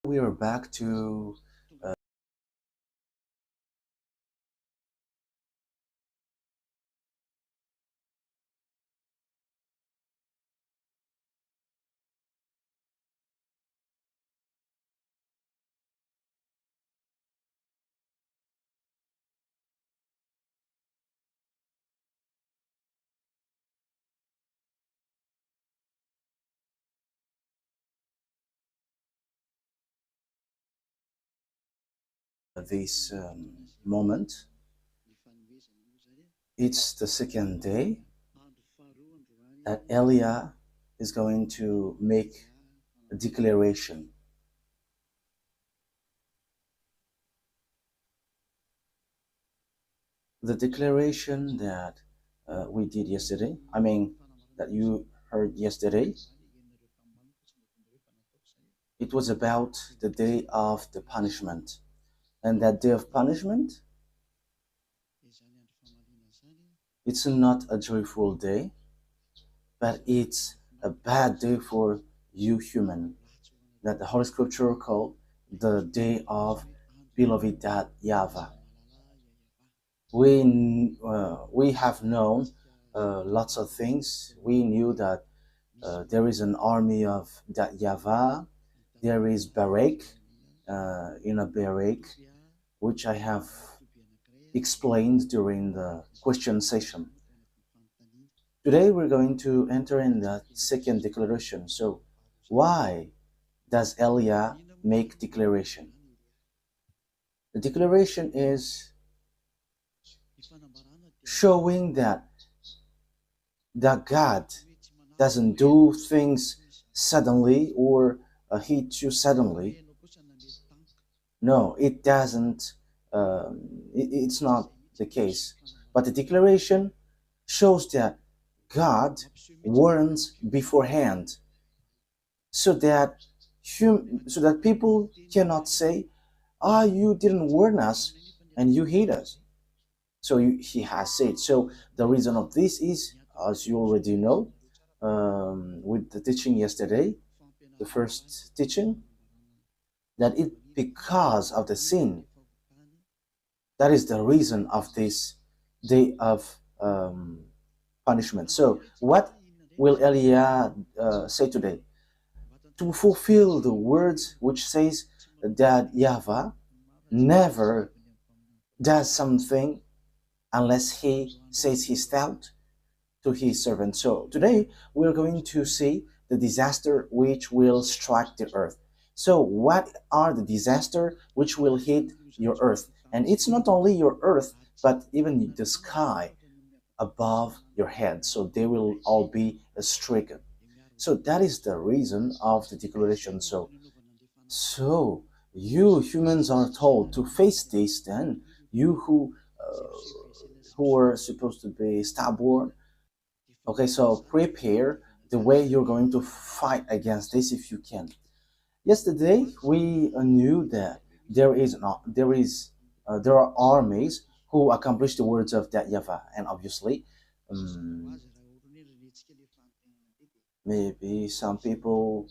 We are back to this moment. It's the second day that Elia is going to make a declaration. The declaration that we did yesterday, that you heard yesterday, it was about the day of the punishment. And that day of punishment, it's not a joyful day, but it's a bad day for you human, that the Holy Scripture called the day of beloved YAHVAH. We have known lots of things. We knew that there is an army of YAHVAH. There is Barak, in a Barak, which I have explained during the question session. Today we're going to enter in the second declaration. So why does Elia make declaration? The declaration is showing that God doesn't do things suddenly or hit you suddenly. No, it doesn't. It's not the case. But the declaration shows that God warns beforehand, so that people cannot say, you didn't warn us and you hate us. So he has said. So the reason of this is, as you already know, with the teaching yesterday, the first teaching, that it because of the sin. That is the reason of this day of punishment. So what will Elia say today? To fulfill the words which says that YAHVAH never does something unless he says his thought to his servant. So today we're going to see the disaster which will strike the earth. So what are the disasters which will hit your earth? And it's not only your earth, but even the sky above your head. So they will all be stricken. So that is the reason of the declaration. So you humans are told to face this. Then you who are supposed to be stubborn. Okay, so prepare the way you're going to fight against this if you can. Yesterday we knew that there are armies who accomplish the words of that YAHVAH, and obviously maybe some people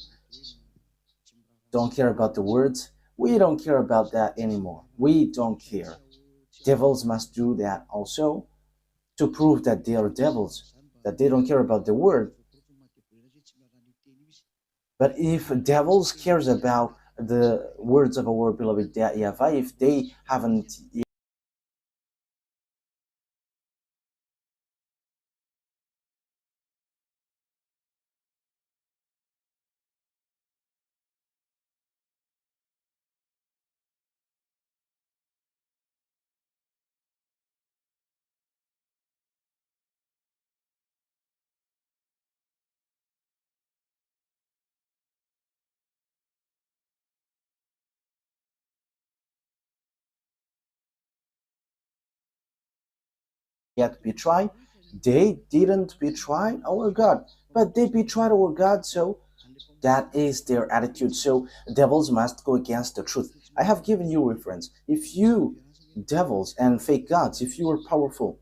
don't care about the words. We don't care about that anymore. We don't care. Devils must do that also to prove that they are devils, that they don't care about the word. But if devils cares about the words of our beloved YAHVAH, if they haven't yet betrayed, they didn't betray our God, but they betrayed our God. So that is their attitude. So devils must go against the truth. I have given you reference. If you devils and fake gods, if you are powerful,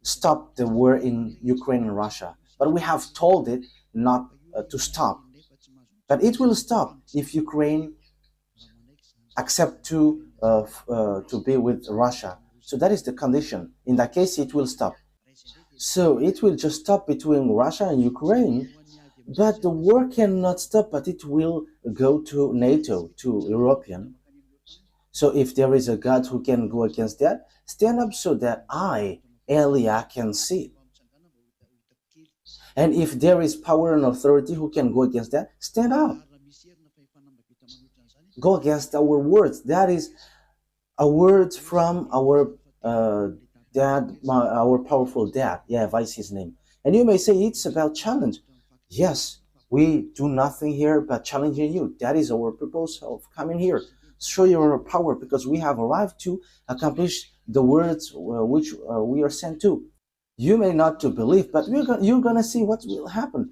stop the war in Ukraine and Russia. But we have told it not to stop. But it will stop if Ukraine accept to be with Russia. So that is the condition. In that case, it will stop. So it will just stop between Russia and Ukraine, but the war cannot stop, but it will go to NATO, to European. So if there is a God who can go against that, stand up so that I, Elia, can see. And if there is power and authority who can go against that, stand up. Go against our words. That is a word from our dad, our powerful dad. YAHVAH is his name. And you may say it's about challenge. Yes, we do nothing here but challenging you. That is our purpose of coming here. Show your power, because we have arrived to accomplish the words which we are sent to. You may not to believe, but you're gonna see what will happen.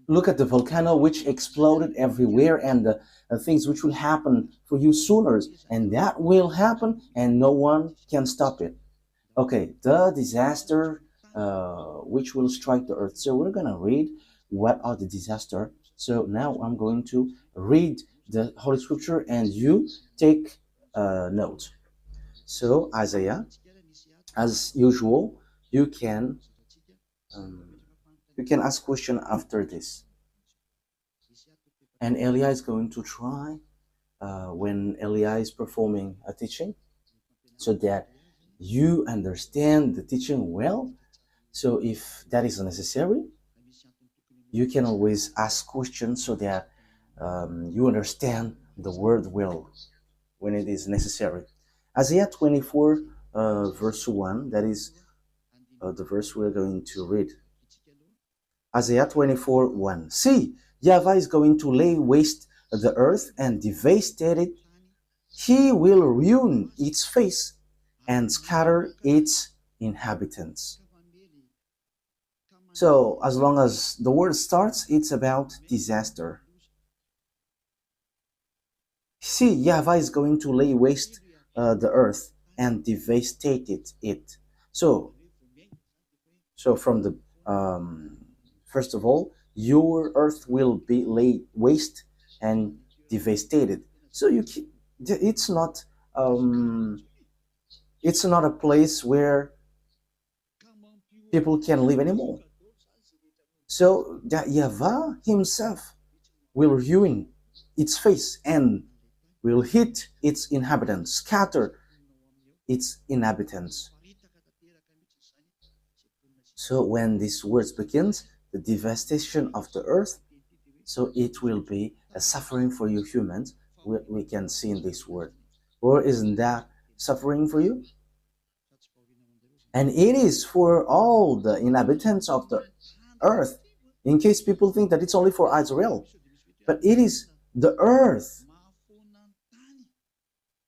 Look at the volcano which exploded everywhere, and the things which will happen for you sooner, and that will happen, and no one can stop it. Okay, the disaster which will strike the earth. So we're gonna read what are the disaster. So now I'm going to read the Holy Scripture, and you take note. So Isaiah, as usual, you can ask question after this, and Elia is going to try when Elia is performing a teaching, so that you understand the teaching well. So if that is necessary, you can always ask questions so that you understand the word well when it is necessary. Isaiah 24 verse 1, that is the verse we're going to read. Isaiah 24 1. See, YAHVAH is going to lay waste the earth and devastate it. He will ruin its face and scatter its inhabitants. So as long as the word starts, it's about disaster. See, YAHVAH is going to lay waste the earth and devastate it. So from the first of all, your earth will be laid waste and devastated. So it's not a place where people can live anymore. So that YAHVAH himself will ruin its face and will hit its inhabitants, scatter its inhabitants. So when this word begins, the devastation of the earth, so it will be a suffering for you humans, we can see in this word. Or isn't that suffering for you? And it is for all the inhabitants of the earth, in case people think that it's only for Israel, but it is the earth.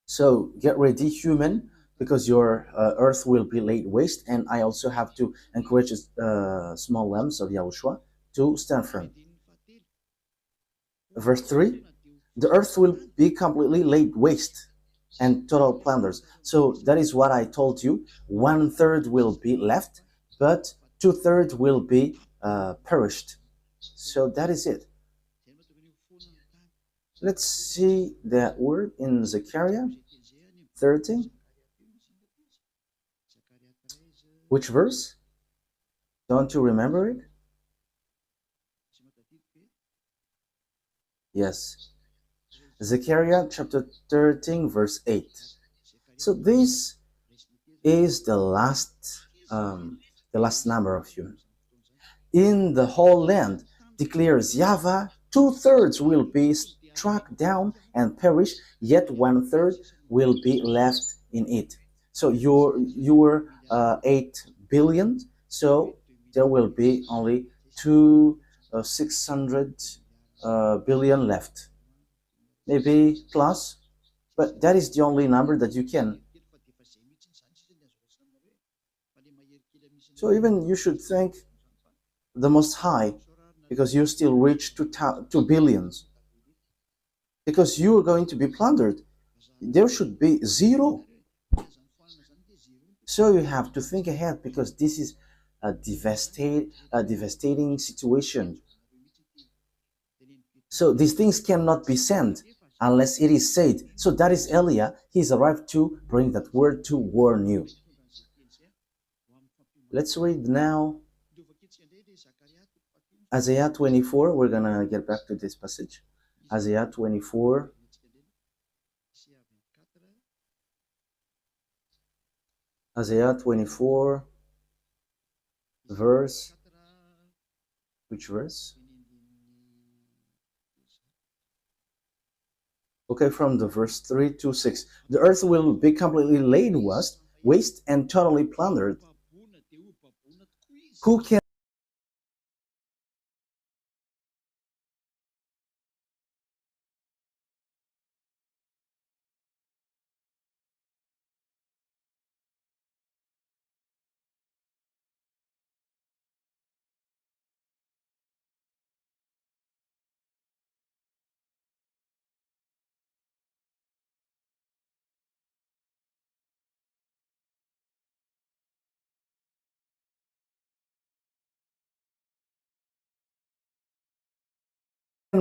So get ready, human, because your earth will be laid waste. And I also have to encourage small lambs of YAHOSHUAH to stand firm. Verse 3, the earth will be completely laid waste and total plunders. So that is what I told you. 1/3 will be left, but 2/3 will be perished. So that is it. Let's see that word in Zechariah 30. Which verse? Don't you remember it? Yes. Zechariah chapter 13 verse 8. So this is the last number of you. In the whole land, declares YAHVAH, 2/3 will be struck down and perish, yet 1/3 will be left in it. So you're 8 billion, so there will be only 600 billion left, maybe plus, but that is the only number that you can. So even you should thank the Most High, because you still reach 2 billions, because you are going to be plundered. There should be 0. So you have to think ahead, because this is a devastating situation. So these things cannot be sent unless it is said. So that is Elia. He's arrived to bring that word to warn you. Let's read now Isaiah 24. We're gonna get back to this passage. Isaiah 24. Isaiah 24, verse. Which verse? Okay, from the verse 3 to 6. The earth will be completely laid waste and totally plundered. Who can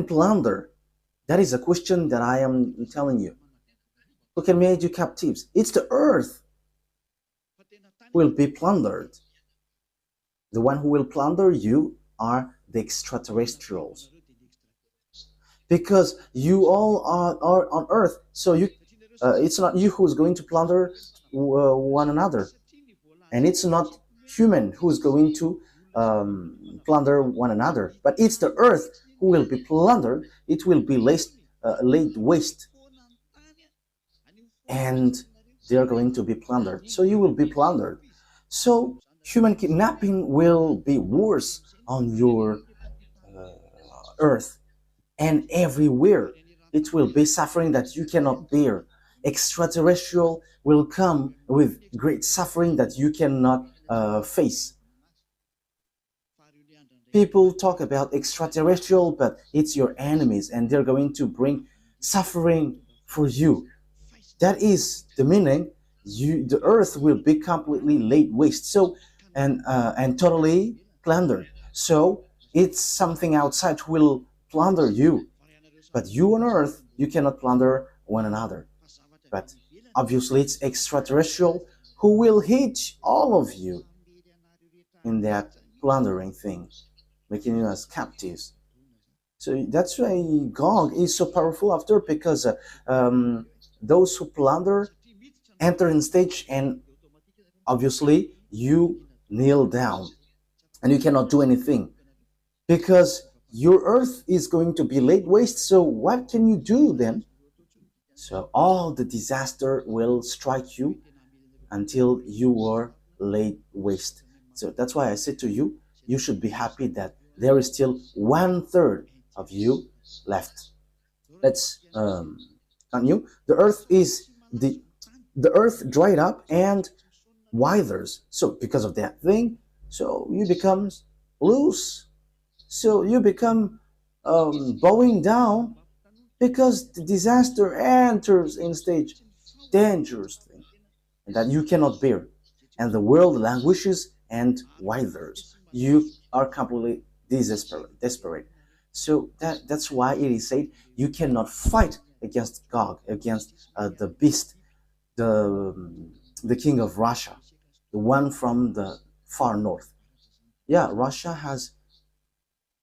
plunder? That is a question that I am telling you. Who can make you captives? It's the earth will be plundered. The one who will plunder you are the extraterrestrials. Because you all are on earth, so it's not you who's going to plunder one another. And it's not human who's going to plunder one another. But it's the earth who will be plundered. It will be laid waste. And they are going to be plundered. So you will be plundered. So human kidnapping will be worse on your earth, and everywhere it will be suffering that you cannot bear. Extraterrestrial will come with great suffering that you cannot face. People talk about extraterrestrial, but it's your enemies, and they're going to bring suffering for you. That is the meaning. The earth will be completely laid waste, so and totally plundered. So it's something outside who will plunder you, but you on earth, you cannot plunder one another. But obviously it's extraterrestrial who will hit all of you in that plundering thing, making you as captives. So that's why Gog is so powerful after, because those who plunder enter in stage, and obviously you kneel down and you cannot do anything because your earth is going to be laid waste. So what can you do then? So all the disaster will strike you until you are laid waste. So that's why I said to you, you should be happy that there is still 1/3 of you left. Let's continue. The earth dried up and withers. So because of that thing, so you become loose. So you become bowing down because the disaster enters in stage, dangerous thing, and that you cannot bear. And the world languishes and withers. You are completely desperate. So that's why it is said you cannot fight against Gog, against the beast, the king of Russia, the one from the far north. Yeah, Russia has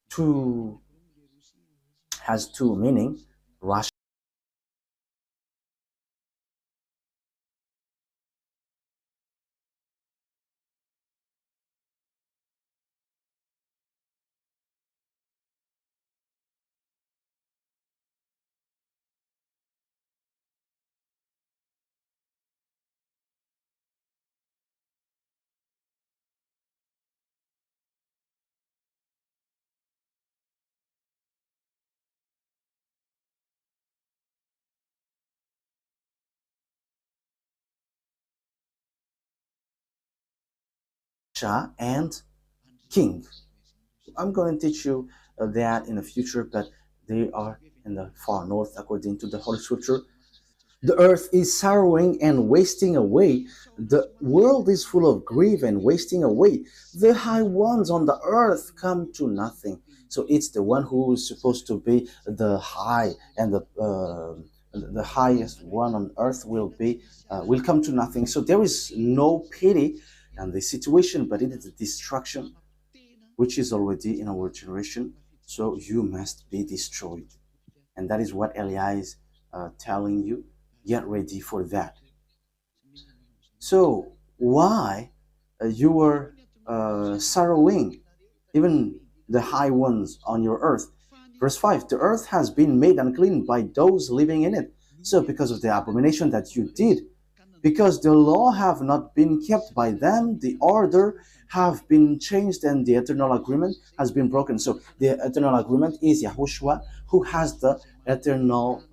two meaning. Russia and king. I'm going to teach you that in the future, but they are in the far north according to the Holy Scripture. The earth is sorrowing and wasting away. The world is full of grief and wasting away. The high ones on the earth come to nothing. So it's the one who is supposed to be the high and the highest one on earth will come to nothing. So there is no pity in the situation, but it is a destruction which is already in our generation. So you must be destroyed, and that is what Eliah is telling you. Get ready for that. So why you were sorrowing, even the high ones on your earth? Verse 5, the earth has been made unclean by those living in it. So because of the abomination that you did, because the law have not been kept by them, the order have been changed, and the eternal agreement has been broken. So the eternal agreement is Yahushua, who has the eternal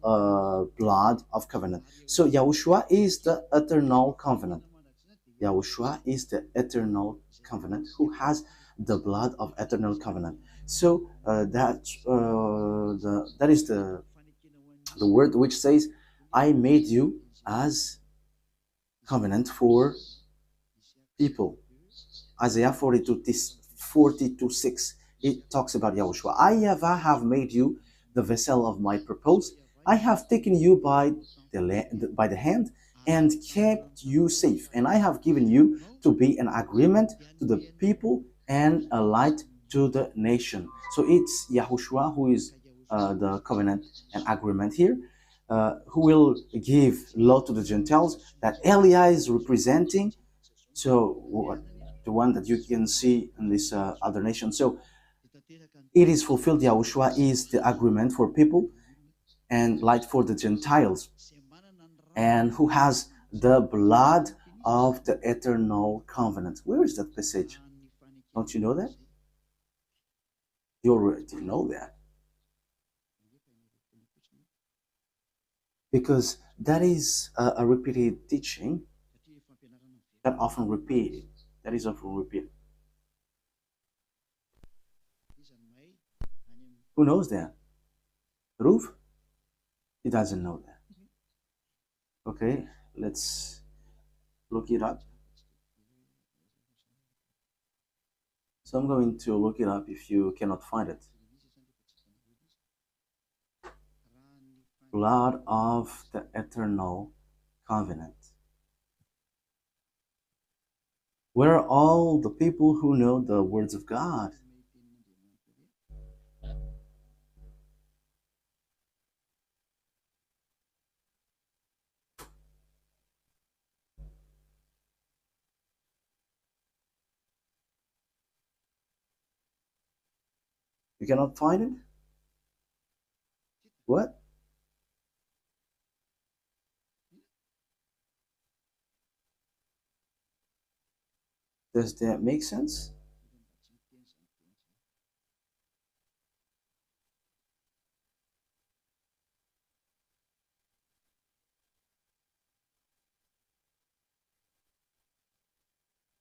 blood of covenant. So Yahushua is the eternal covenant. Yahushua is the eternal covenant, who has the blood of eternal covenant. So that is the word which says, I made you as covenant for people. Isaiah 42:6, it talks about Yahushua. I, YAHVAH, have made you the vessel of my purpose. I have taken you by the hand and kept you safe. And I have given you to be an agreement to the people and a light to the nation. So it's Yahushua who is the covenant and agreement here. Who will give law to the Gentiles that Eliah is representing. So the one that you can see in this other nation. So it is fulfilled. Yahushua is the agreement for people and light for the Gentiles, and who has the blood of the eternal covenant. Where is that passage? Don't you know that? You already know that. Because that is a repeated teaching that often repeated. That is often repeated. Who knows that? Roof? He doesn't know that. Okay, let's look it up. So I'm going to look it up if you cannot find it. Blood of the eternal covenant. Where are all the people who know the words of God? You cannot find it? What? Does that make sense?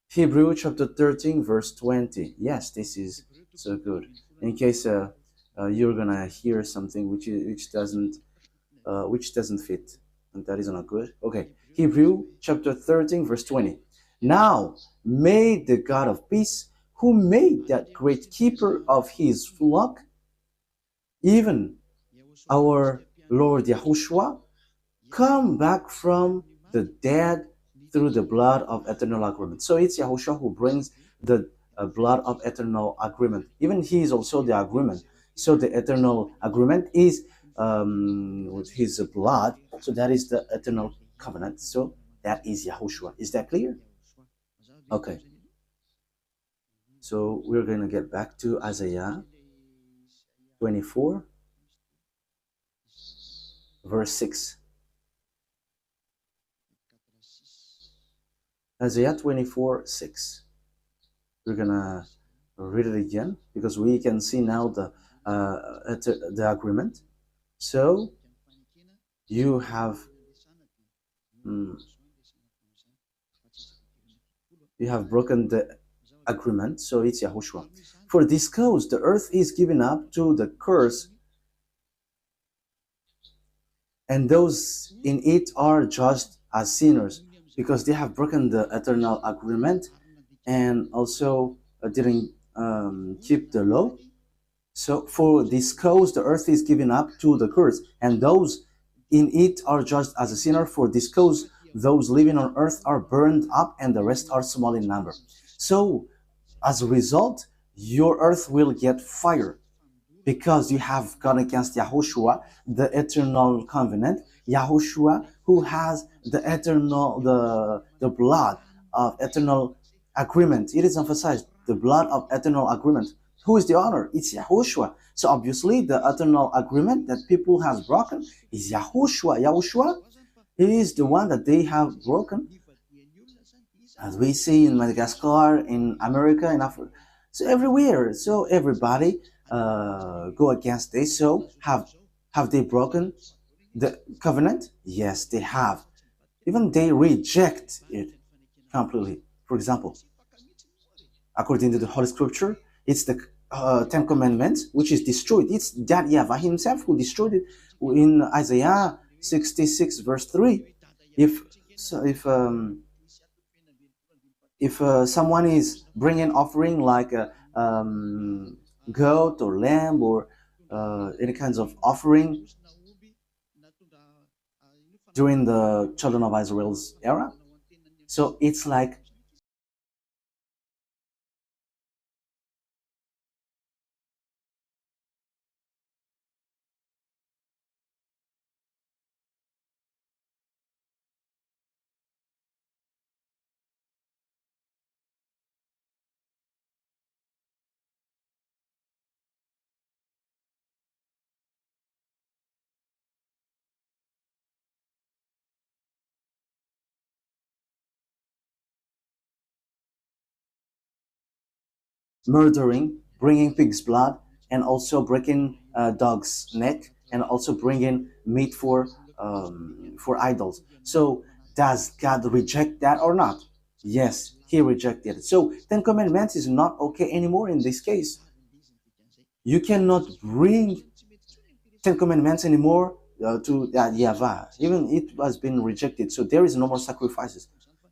Hebrew chapter 13 verse 20. Yes, this is so good. In case you're gonna hear something which doesn't fit, and that is not good. Okay, Hebrew chapter 13 verse 20. Now may the God of peace, who made that great keeper of his flock, even our Lord Yahushua, come back from the dead through the blood of eternal agreement. So it's Yahushua who brings the blood of eternal agreement. Even he is also the agreement. So the eternal agreement is with his blood. So that is the eternal covenant. So that is Yahushua. Is that clear? Okay. So we're going to get back to Isaiah 24, verse 6. Isaiah 24, 6. We're gonna read it again because we can see now the agreement. So you have broken the agreement. So it's Yahushua. For this cause the earth is given up to the curse, and those in it are judged as sinners because they have broken the eternal agreement and also didn't keep the law. So for this cause, the earth is given up to the curse, and those in it are judged as a sinner. For this cause, those living on earth are burned up, and the rest are small in number. So, as a result, your earth will get fire because you have gone against Yahushua, the eternal covenant. Yahushua, who has the blood of eternal agreement. It is emphasized the blood of eternal agreement. Who is the honor? It's Yahushua. So obviously, the eternal agreement that people has broken is Yahushua. Yahushua is the one that they have broken, as we see in Madagascar, in America, in Africa, so everywhere. So everybody go against this. So have they broken the covenant? Yes, they have. Even they reject it completely. For example, according to the Holy Scripture, it's the Ten Commandments which is destroyed. It's that YAHVAH himself who destroyed it in Isaiah 66 verse 3. If so, if someone is bringing offering like a goat or lamb or any kinds of offering during the children of Israel's era, so it's like murdering, bringing pig's blood, and also breaking dog's neck, and also bringing meat for idols. So does God reject that or not? Yes, He rejected it. So Ten Commandments is not okay anymore in this case. You cannot bring Ten Commandments anymore to YAHVAH. Even it has been rejected. So there is no more sacrifices.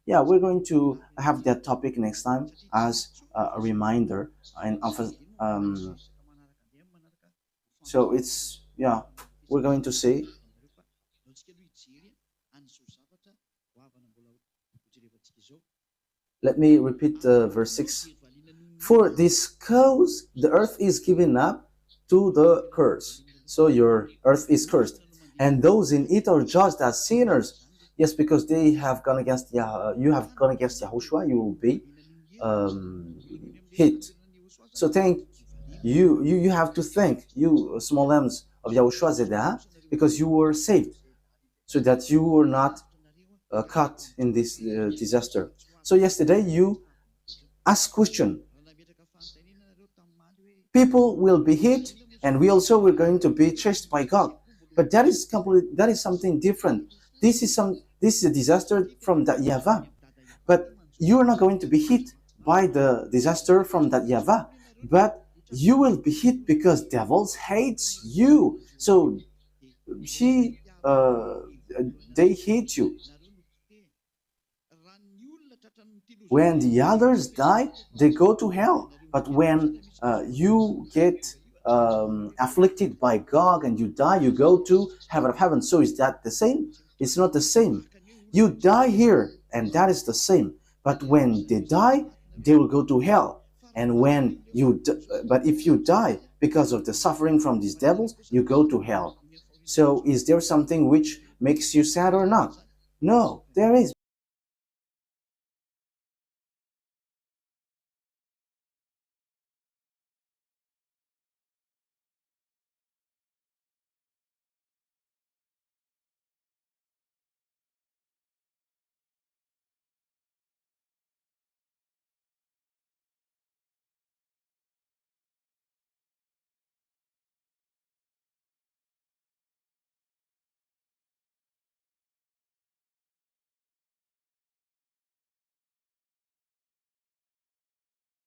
Yeah, we're going to have that topic next time as a reminder. And so it's, yeah, we're going to say, let me repeat verse 6. For this cause, the earth is given up to the curse. So your earth is cursed. And those in it are judged as sinners. Yes, because they have gone against you have gone against Yahushua, you will be hit. So thank you have to thank you small lambs of Yahushua Zedah, because you were saved, so that you were not caught in this disaster. So yesterday you asked question. People will be hit, and we also were going to be chased by God. But that is something different. This is a disaster from that YAHVAH. But you are not going to be hit by the disaster from that YAHVAH. But you will be hit because devils hates you. So they hate you. When the others die, they go to hell. But when you get afflicted by God and you die, you go to heaven of heaven. So is that the same? It's not the same. You die here, and that is the same. But when they die, they will go to hell. And when but if you die because of the suffering from these devils, you go to hell. So is there something which makes you sad or not? No, there is.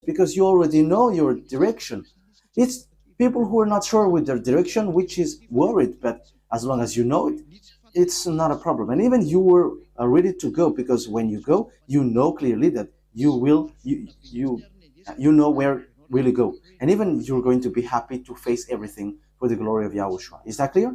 Because you already know your direction. It's people who are not sure with their direction, which is worried, but as long as you know it, it's not a problem. And even you were ready to go, because when you go, you know clearly that you know where really go, and even you're going to be happy to face everything for the glory of Yahushua. Is that clear?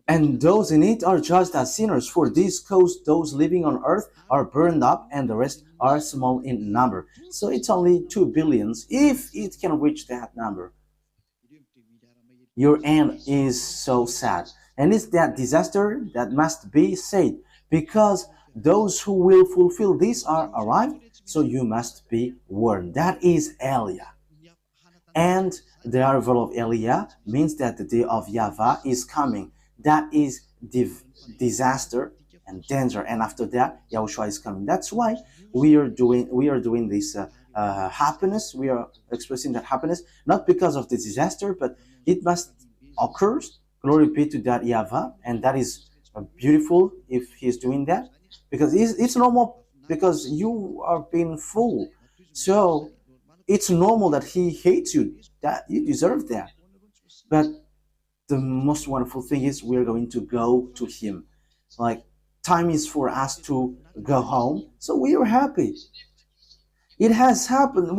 And those in it are judged as sinners, for this cause those living on earth are burned up, and the rest are small in number. So it's only 2 billions, if it can reach that number. Your end is so sad. And it's that disaster that must be said, because those who will fulfill this are arrived, so you must be warned. That is Elia. And the arrival of Elia means that the day of YAHVAH is coming. That is disaster and danger. And after that, Yahushua is coming. That's why we are doing this happiness. We are expressing that happiness, not because of the disaster, but it must occur. Glory be to that YAHVAH, and that is beautiful if he's doing that, because it's normal, because you are being fooled. So it's normal that he hates you. That you deserve that. But the most wonderful thing is we're going to go to him. Like, time is for us to go home, so we are happy. It has happened.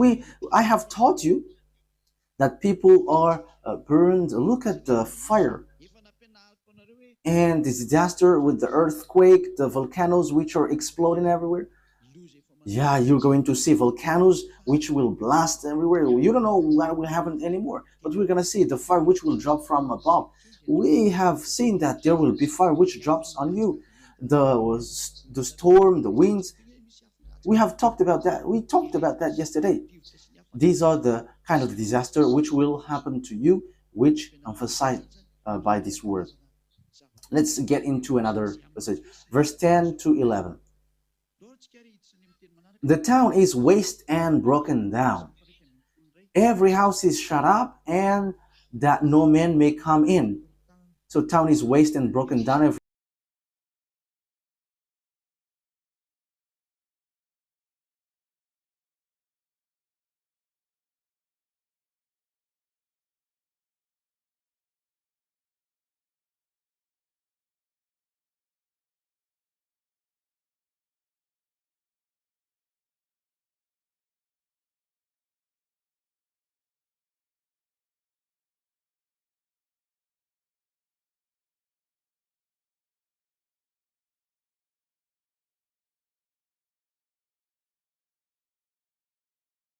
I have taught you that people are burned. Look at the fire and the disaster with the earthquake, the volcanoes which are exploding everywhere. Yeah, you're going to see volcanoes which will blast everywhere. You don't know what will happen anymore, but we're going to see the fire which will drop from above. We have seen that there will be fire which drops on you. The storm, the winds. We have talked about that. We talked about that yesterday. These are the kind of disaster which will happen to you, which emphasized by this word. Let's get into another passage. Verse 10 to 11. The town is waste and broken down. Every house is shut up, and that no man may come in. So town is waste and broken down.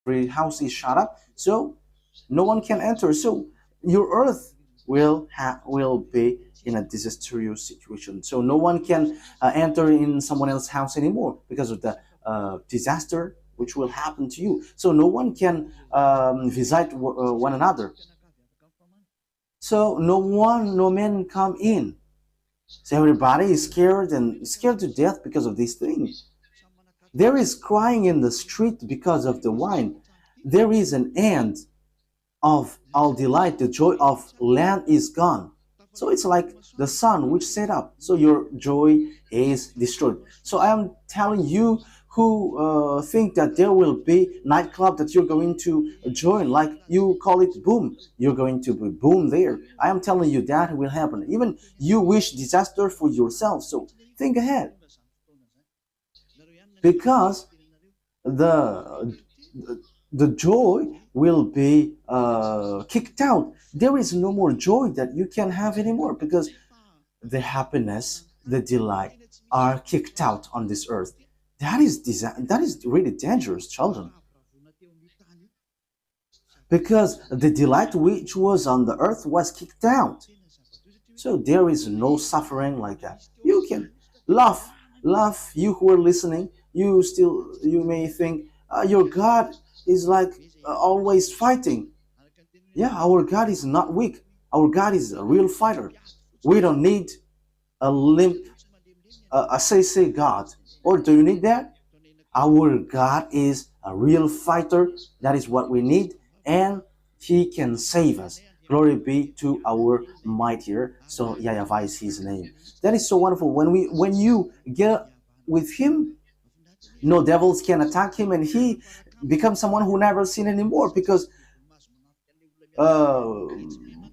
Every house is shut up, so no one can enter. So your earth will be in a disastrous situation. So no one can enter in someone else's house anymore because of the disaster which will happen to you. So no one can visit one another. So no men come in. So everybody is scared and scared to death because of these things. There is crying in the street because of the wine. There is an end of all delight. The joy of land is gone. So it's like the sun which set up. So your joy is destroyed. So I am telling you who think that there will be nightclub that you're going to join, like you call it boom. You're going to be boom there. I am telling you that will happen. Even you wish disaster for yourself. So think ahead. Because the joy will be kicked out. There is no more joy that you can have anymore, because the happiness, the delight are kicked out on this earth. That is really dangerous, children. Because the delight which was on the earth was kicked out. So there is no suffering like that. You can laugh, you who are listening. You may think your God is like always fighting. Yeah, our God is not weak. Our God is a real fighter. We don't need a limp, a say God. Or do you need that? Our God is a real fighter. That is what we need, and He can save us. Glory be to our mightier. So YAHVAH is His name. That is so wonderful. When you get with Him, no devils can attack him, and he becomes someone who never sin anymore, because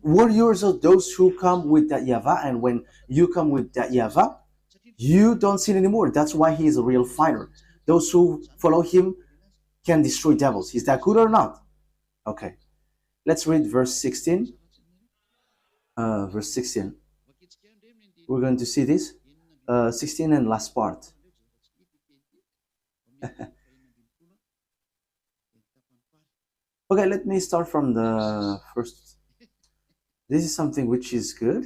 warriors are those who come with that YAHVAH, and when you come with that YAHVAH, you don't sin anymore. That's why he is a real fighter. Those who follow him can destroy devils. Is that good or not? Okay, let's read verse 16. Verse 16. We're going to see this. 16 and last part. Okay, let me start from the first. This is something which is good.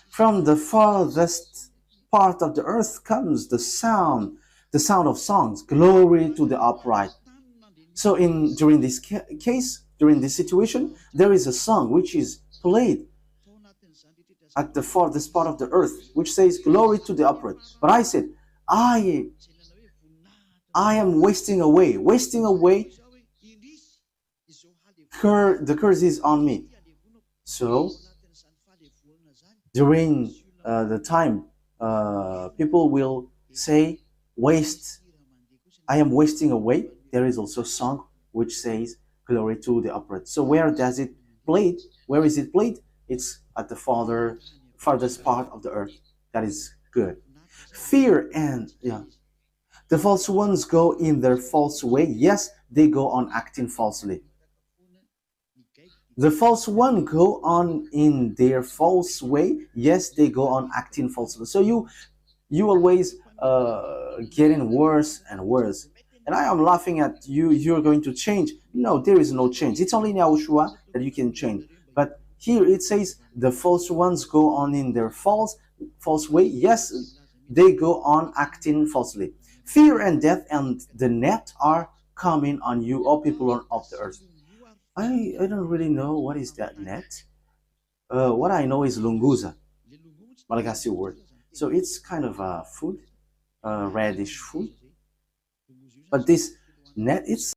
From the farthest part of the earth comes the sound of songs. Glory to the upright. So during this case, during this situation, there is a song which is played at the farthest part of the earth, which says, glory to the upright. But I said, I am wasting away. Wasting away, the curse is on me. So, during the time, people will say, I am wasting away. There is also a song which says, glory to the upright. So where does it played? Where is it played? It's at the farthest part of the earth. That is good. Fear and, the false ones go in their false way. Yes, they go on acting falsely. The false one go on in their false way. Yes, they go on acting falsely. So you always getting worse and worse. And I am laughing at you. You're going to change. No, there is no change. It's only in YAHOSHUAH that you can change. But here it says the false ones go on in their false way. Yes, they go on acting falsely. Fear and death and the net are coming on you, all people of the earth. I don't really know what is that net. What I know is lunguza, Malagasy word. So it's kind of a food, reddish food. But this net, it's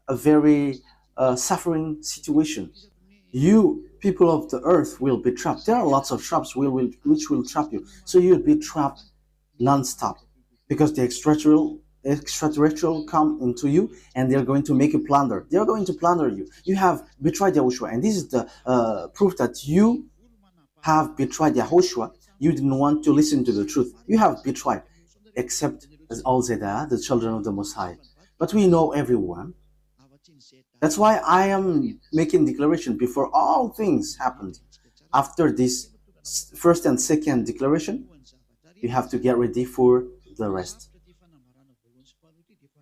a very suffering situation. You people of the earth will be trapped. There are lots of traps which will trap you. So you'll be trapped non-stop because the extraterrestrial come into you and they're going to make you plunder. They're going to plunder you. You have betrayed YAHOSHUAH, and this is the proof that you have betrayed YAHOSHUAH. You didn't want to listen to the truth. You have betrayed, except as all Zeda, the children of the Most High. But we know everyone. That's why I am making declaration before all things happened. After this first and second declaration, you have to get ready for the rest.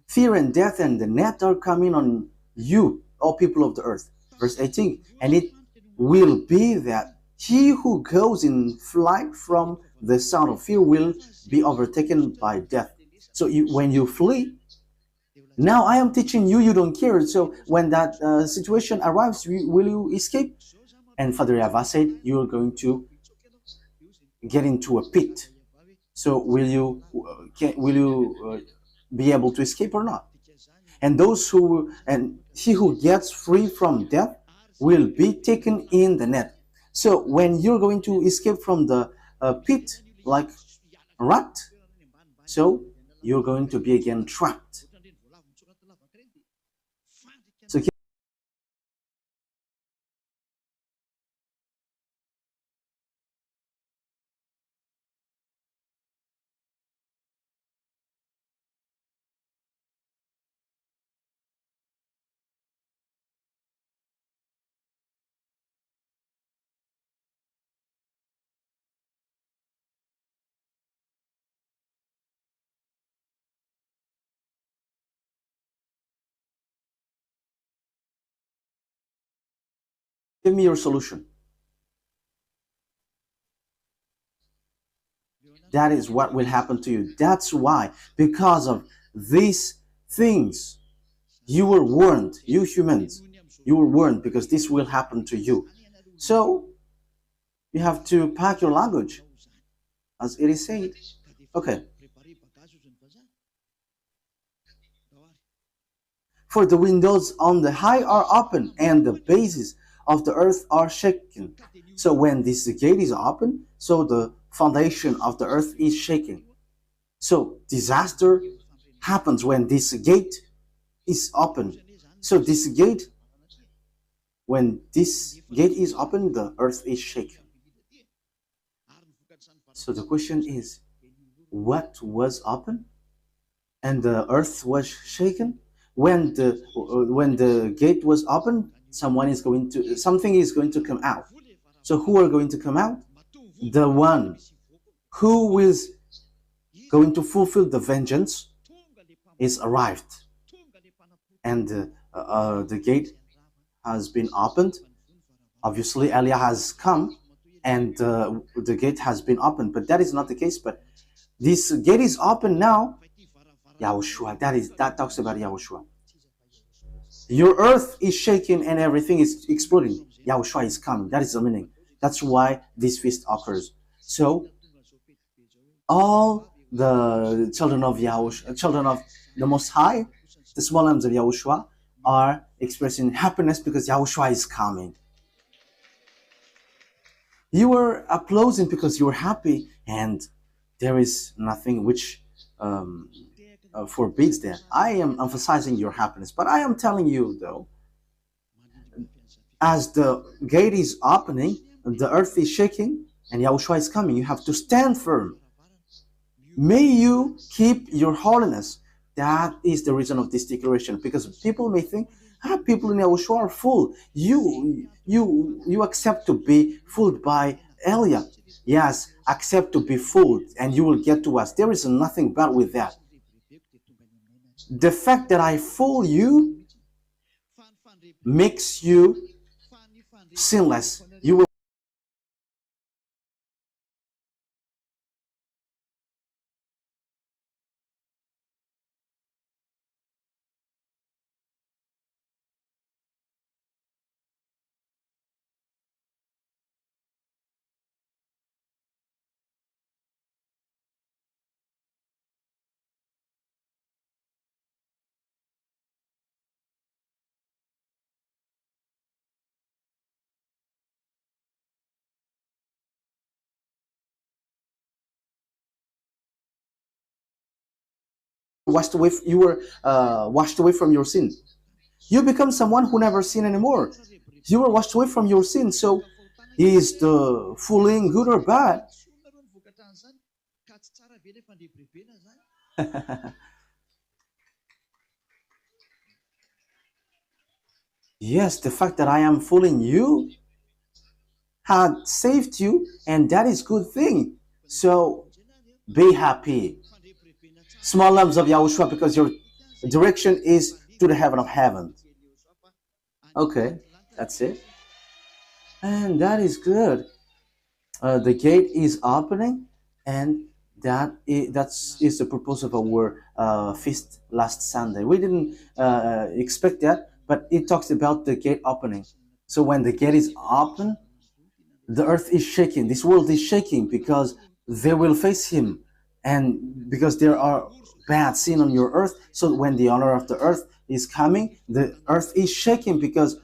Fear and death and the net are coming on you, all people of the earth. Verse 18, and it will be that he who goes in flight from the sound of fear will be overtaken by death. So when you flee, now I am teaching you, you don't care. So when that situation arrives, will you escape? And Father YAHVAH said, you are going to get into a pit. So will you be able to escape or not? And he who gets free from death will be taken in the net. So when you're going to escape from the pit like a rat, so you're going to be again trapped. So give me your solution. That is what will happen to you. That's why, because of these things, you were warned, you humans, you were warned because this will happen to you. So you have to pack your luggage, as it is said. Okay. For the windows on the high are open, and the bases of the earth are shaken. So when this gate is open, so the foundation of the earth is shaken. So disaster happens when this gate is open. So this gate, when this gate is open, the earth is shaken. So the question is, what was open and the earth was shaken? When the gate was open, something is going to come out. So who are going to come out? The one who is going to fulfill the vengeance is arrived, and the gate has been opened. Obviously, Elia has come, and the gate has been opened. But that is not the case. But this gate is open now. YAHOSHUAH. That talks about YAHOSHUAH. Your earth is shaking and everything is exploding. YAHOSHUAH is coming. That is the meaning. That's why this feast occurs. So all the children of YAHOSHUAH, children of the Most High, the small lambs of YAHOSHUAH, are expressing happiness because YAHOSHUAH is coming. You are applauding because you are happy, and there is nothing which forbids that. I am emphasizing your happiness, but I am telling you though, as the gate is opening, the earth is shaking, and YAHOSHUAH is coming. You have to stand firm. May you keep your holiness. That is the reason of this declaration, because people may think, people in YAHOSHUAH are fooled. You accept to be fooled by Elia. Yes, accept to be fooled, and you will get to us. There is nothing bad with that. The fact that I fool you makes you sinless. You will washed away from your sin. You become someone who never sin anymore. You were washed away from your sin. So is the fooling good or bad? Yes, the fact that I am fooling you had saved you, and that is good thing. So be happy, small lambs of YAHOSHUAH, because your direction is to the heaven of heaven. Okay, that's it. And that is good. The gate is opening, and that is the purpose of our feast last Sunday. We didn't expect that, but it talks about the gate opening. So when the gate is open, the earth is shaking. This world is shaking because they will face him, and because there are bad sin on your earth. So when the honor of the earth is coming, the earth is shaking because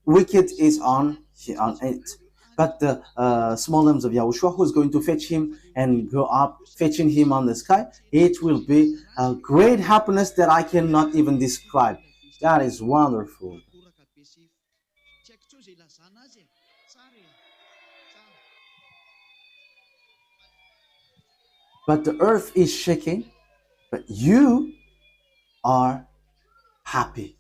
wicked is on it. But the small lambs of YAHOSHUAH, who is going to fetch him and go up, fetching him on the sky, it will be a great happiness that I cannot even describe. That is wonderful. But the earth is shaking, but you are happy.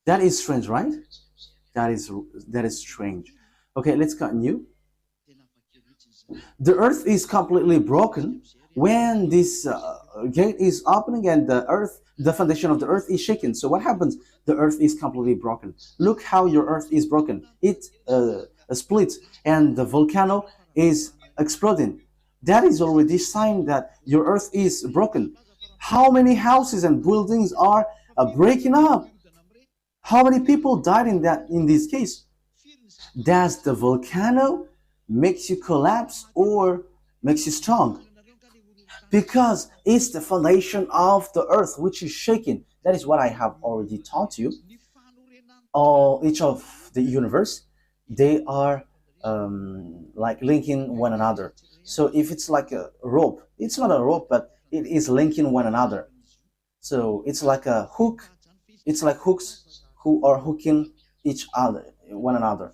That is strange, right? That is strange. Okay, let's continue. The earth is completely broken when this gate is opening, and the foundation of the earth is shaken. So what happens? The earth is completely broken. Look how your earth is broken. It splits, and the volcano is exploding. That is already sign that your earth is broken. How many houses and buildings are breaking up? How many people died in this case? Does the volcano makes you collapse or makes you strong? Because it's the foundation of the earth which is shaking. That is what I have already taught you. All each of the universe, they are like linking one another. So if it's like a rope, it's not a rope, but it is linking one another. So it's like a hook. It's like hooks who are hooking each other, one another.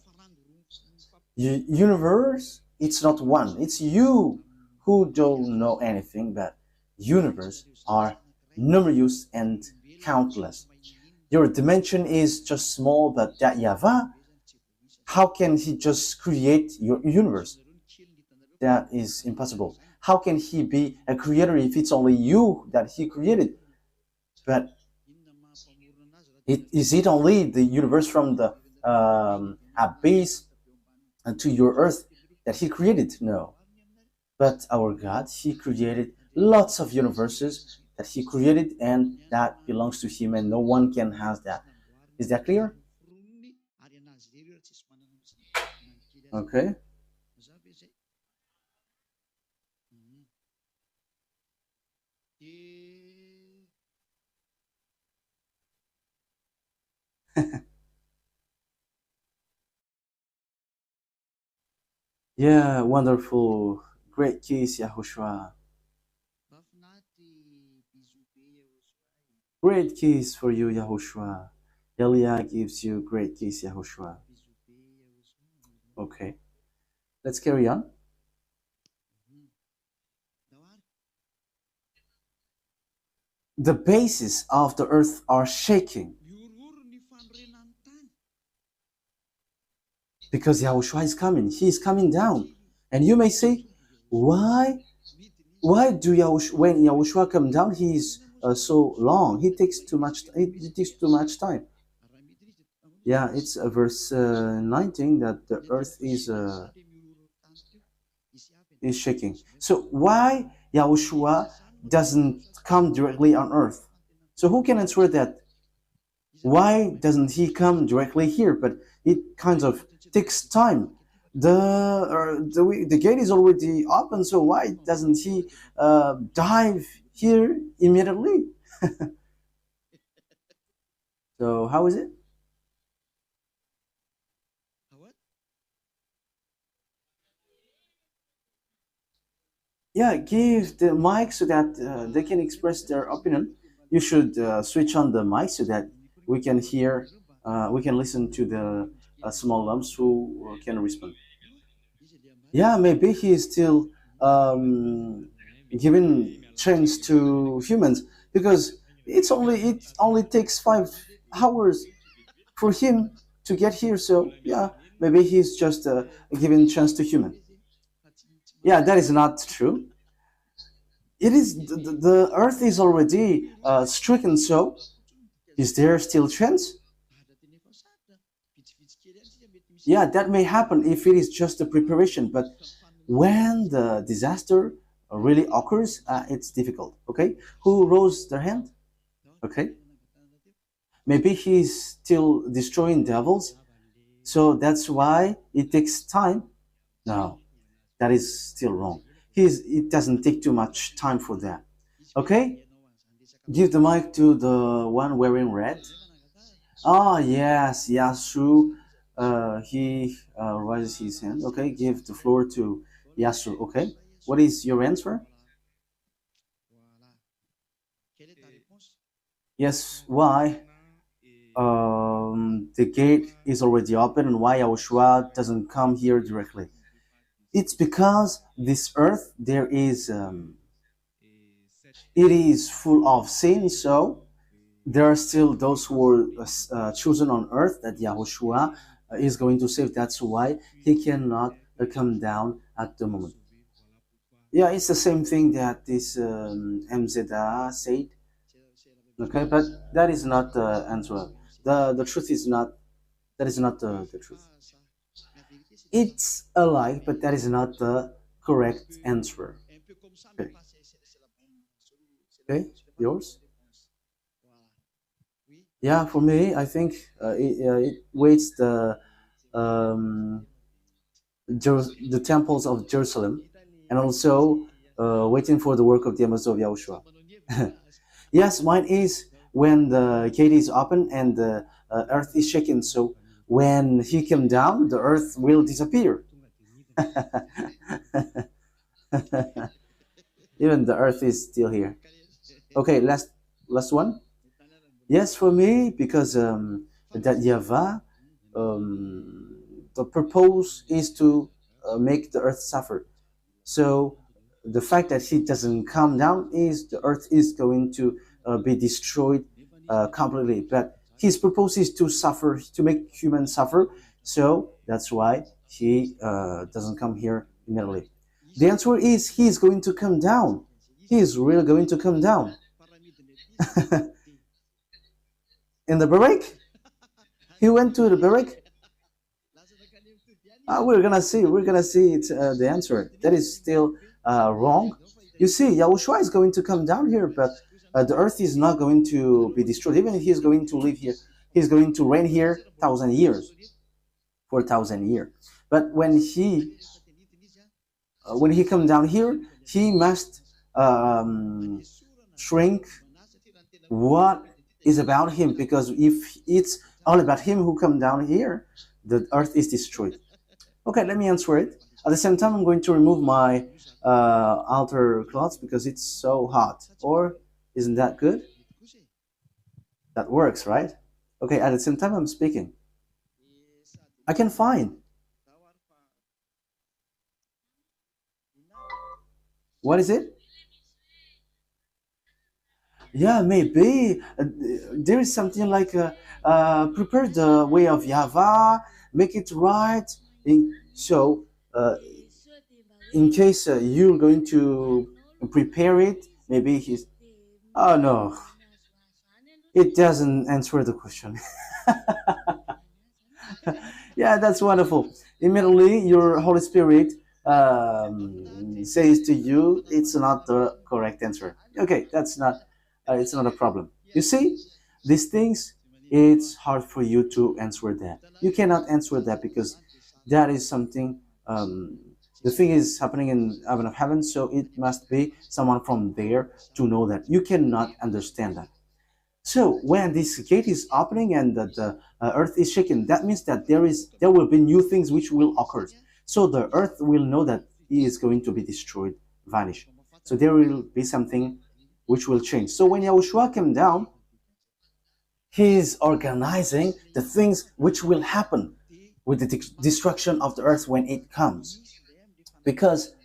Universe, it's not one. It's you who don't know anything, but universe are numerous and countless. Your dimension is just small, but that YAHVAH, how can he just create your universe? That is impossible. How can he be a creator if it's only you that he created? But is it only the universe from the abyss to your earth that he created? No. But our God, he created lots of universes that he created and that belongs to him and no one can have that. Is that clear? Okay. Yeah, wonderful. Great keys, Yahushua. Great keys for you, Yahushua. Elia gives you great keys, Yahushua. Okay, let's carry on. The bases of the earth are shaking because Yahushua is coming. He is coming down. And you may say, why? Why do Yahushua, when Yahushua come down, he is so long? He takes too much. It takes too much time. Yeah, it's verse 19 that the earth is shaking. So why Yahushua doesn't come directly on earth? So who can answer that? Why doesn't he come directly here? But it kind of takes time. The gate is already open, so why doesn't he dive here immediately? So how is it? Yeah, give the mic so that they can express their opinion. You should switch on the mic so that we can hear, we can listen to the small lumps who can respond. Yeah, maybe he is still giving chance to humans because it only takes 5 hours for him to get here. So yeah, maybe he's just giving chance to human. Yeah, that is not true. It is the earth is already stricken. So is there still chance? Yeah, that may happen if it is just a preparation, but when the disaster really occurs, it's difficult. Okay, who rose their hand? Okay, maybe he's still destroying devils, so that's why it takes time. No, that is still wrong. It doesn't take too much time for that. Okay, give the mic to the one wearing red. Ah, yes, Yasu. He raises his hand. Okay, give the floor to Yasu. Okay, what is your answer? Yes, why? The gate is already open and why YAHOSHUAH doesn't come here directly. It's because this earth it is full of sin, so there are still those who were chosen on earth that YAHOSHUAH is going to save. That's why he cannot come down at the moment. Yeah, it's the same thing that this MZA said. Okay, but that is not the answer. The truth is not that is not the truth. It's a lie, but that is not the correct answer. Okay, okay, yours? Yeah, for me, I think it waits um, the temples of Jerusalem, and also waiting for the work of the Amazon of Yahushua. Yes, mine is when the gate is open and the earth is shaken. So when he came down, the earth will disappear. Even the earth is still here. Okay, last one. Yes, for me, because that YAHVAH, the purpose is to make the earth suffer. So the fact that he doesn't come down is the earth is going to be destroyed completely. But his purpose is to suffer, to make humans suffer. So that's why he doesn't come here immediately. The answer is he is going to come down. He is really going to come down. In the barrack? He went to the barrack? We're gonna see. We're gonna see it, the answer. That is still wrong. You see, Yahushua is going to come down here, but the earth is not going to be destroyed. Even if he is going to live here, he's going to reign here 1,000 years, 4,000 years. But when he come down here, he must shrink what is about him, because if it's all about him who come down here, the earth is destroyed. Okay, let me answer it. At the same time, I'm going to remove my outer clothes because it's so hot. Or isn't that good? That works, right? Okay, at the same time, I'm speaking. I can find. What is it? Yeah, maybe there is something like prepare the way of YAHVAH, make it right. So, in case you're going to prepare it, maybe he's. Oh no, it doesn't answer the question. Yeah, that's wonderful. Immediately, your Holy Spirit says to you, it's not the correct answer. Okay, that's not. It's not a problem. You see, these things, it's hard for you to answer that. You cannot answer that because that is something. The thing is happening in heaven of heaven, so it must be someone from there to know that. You cannot understand that. So when this gate is opening and the earth is shaken, that means that there will be new things which will occur. So the earth will know that it is going to be destroyed, vanish. So there will be something which will change. So when Yahushua came down, he is organizing the things which will happen with the destruction of the earth when it comes. Because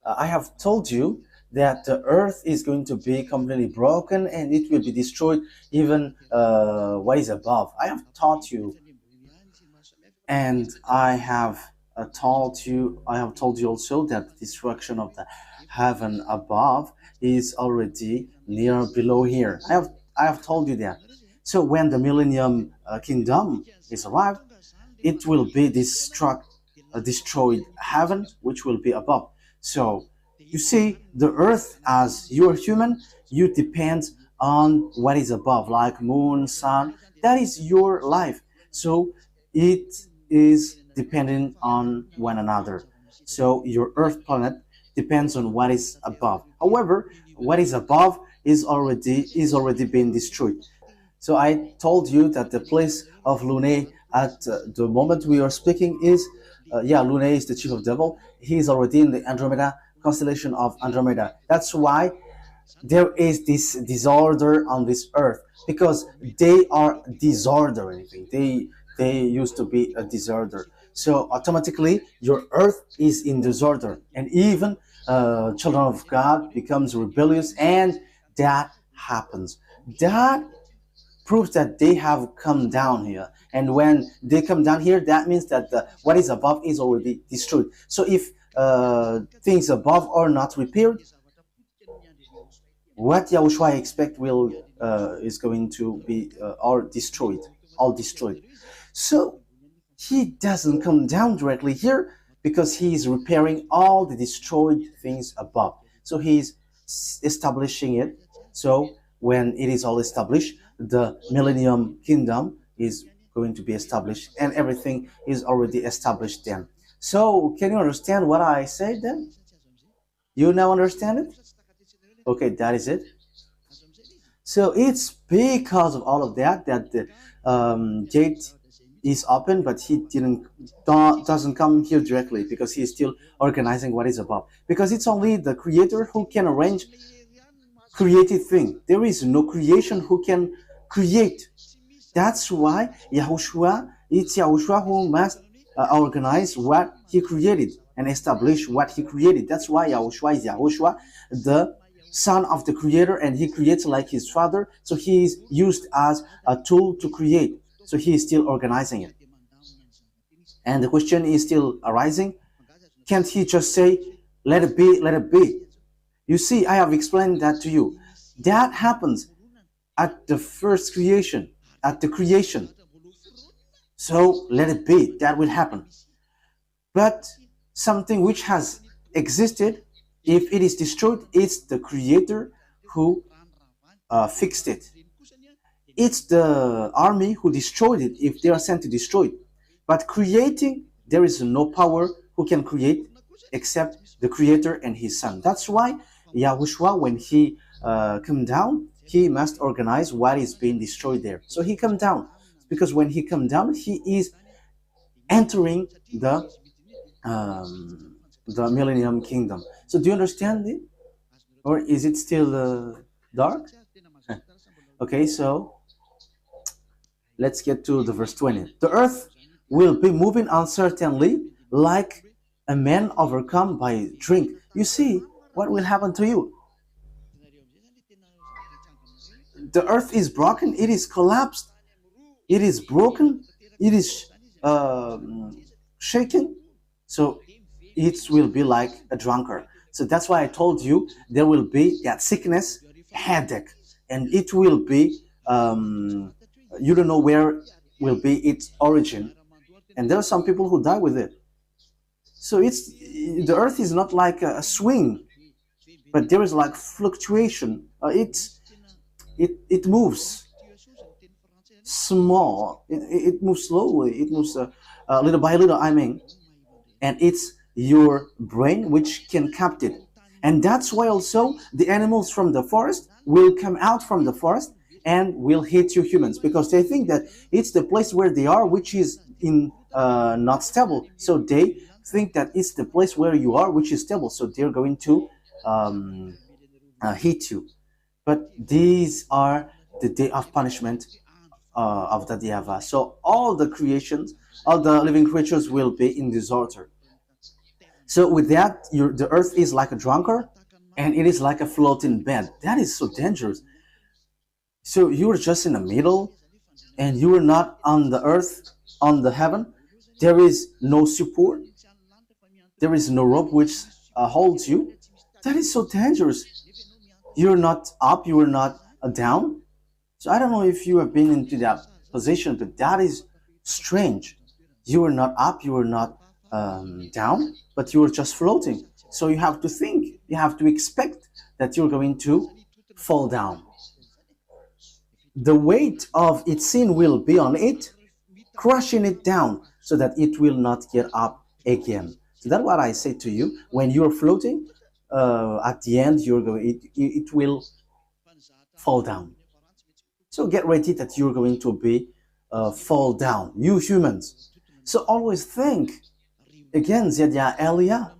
I have told you that the earth is going to be completely broken and it will be destroyed, even what is above. I have taught you, and I have told you also that the destruction of the heaven above is already near below here. I have told you that. So when the millennium kingdom is arrived, it will be destroyed heaven, which will be above. So you see, the earth, as you are human, you depend on what is above, like moon, sun. That is your life. So it is dependent on one another. So your earth planet depends on what is above. However, what is above is already being destroyed. So I told you that the place of Lune at the moment we are speaking is, Lune is the chief of devil. He is already in the Andromeda constellation of Andromeda. That's why there is this disorder on this earth, because they are disordering. They used to be a disorder. So automatically your earth is in disorder, and even children of God becomes rebellious, and that happens. That proves that they have come down here, and when they come down here, that means that what is above is already destroyed. So if things above are not repaired, what Yahushua expect will is going to be all destroyed. So he doesn't come down directly here. because he is repairing all the destroyed things above. So he's establishing it. So when it is all established, the millennium kingdom is going to be established, and everything is already established then. So can you understand what I said then? You now understand it? Okay, that is it. So it's because of all of that that the gate is open, but he doesn't come here directly because he's still organizing what is above. Because it's only the creator who can arrange created thing. There is no creation who can create. That's why Yahushua, it's Yahushua who must organize what he created and establish what he created. That's why Yahushua is Yahushua, the son of the creator, and he creates like his father. So he is used as a tool to create. So he is still organizing it. And the question is still arising. Can't he just say, let it be, let it be? You see, I have explained that to you. That happens at the first creation, at the creation. So let it be, that will happen. But something which has existed, if it is destroyed, it's the creator who fixed it. It's the army who destroyed it if they are sent to destroy it. But creating, there is no power who can create except the creator and his son. That's why Yahushua, when he come down, he must organize what is being destroyed there. So he come down, because when he come down, he is entering the millennium kingdom. So do you understand it? Or is it still dark? Okay, so let's get to the verse 20. The earth will be moving uncertainly like a man overcome by drink. You see what will happen to you. The earth is broken, it is collapsed, it is broken, it is shaken. So it will be like a drunkard. So that's why I told you there will be that sickness, headache, and it will be, you don't know where will be its origin. And there are some people who die with it. So the earth is not like a swing, but there is like fluctuation. It moves small. It moves slowly. It moves little by little. I mean, and it's your brain which can capture it. And that's why also the animals from the forest will come out from the forest and will hit you humans, because they think that it's the place where they are which is not stable. So they think that it's the place where you are which is stable. So they're going to hit you. But these are the day of punishment of the YAHVAH. So all the creations, all the living creatures will be in disorder. So with that, the earth is like a drunkard, and it is like a floating bed. That is so dangerous. So you're just in the middle, and you are not on the earth, on the heaven. There is no support. There is no rope which holds you. That is so dangerous. You're not up, you are not down. So I don't know if you have been into that position, but that is strange. You are not up, you are not down, but you are just floating. So you have to think, you have to expect that you're going to fall down. The weight of its sin will be on it, crushing it down so that it will not get up again. So that's what I say to you. When you're floating, at the end, it will fall down. So get ready that you're going to be fall down, you humans. So always think again, Zedya Elia,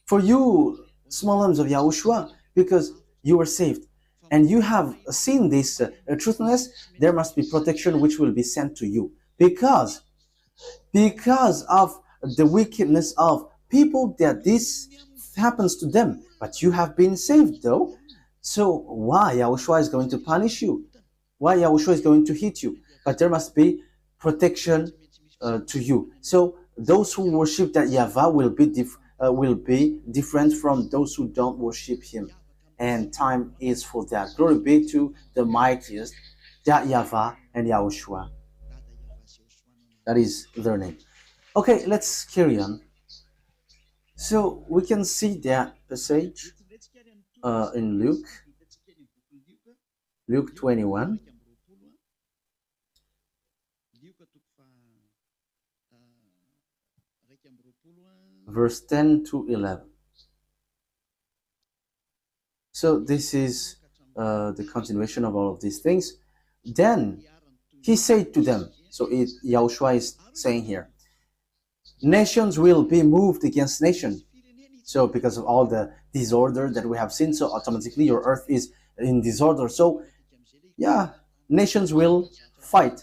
for you, small arms of Yahushua, because you are saved and you have seen this truthness, there must be protection which will be sent to you, because of the wickedness of people, that this happens to them. But you have been saved though. So why Yahushua is going to punish you? Why Yahushua is going to hit you? But there must be protection to you. So those who worship that YAHVAH will be different from those who don't worship him. And time is for that. Glory be to the mightiest, that YAHVAH and Yahushua. That is their name. Okay, let's carry on. So we can see that passage in Luke 21, verse 10 to 11. So this is the continuation of all of these things. Then he said to them, so Yahushua is saying here, nations will be moved against nation. So because of all the disorder that we have seen, so automatically your earth is in disorder. So yeah, nations will fight.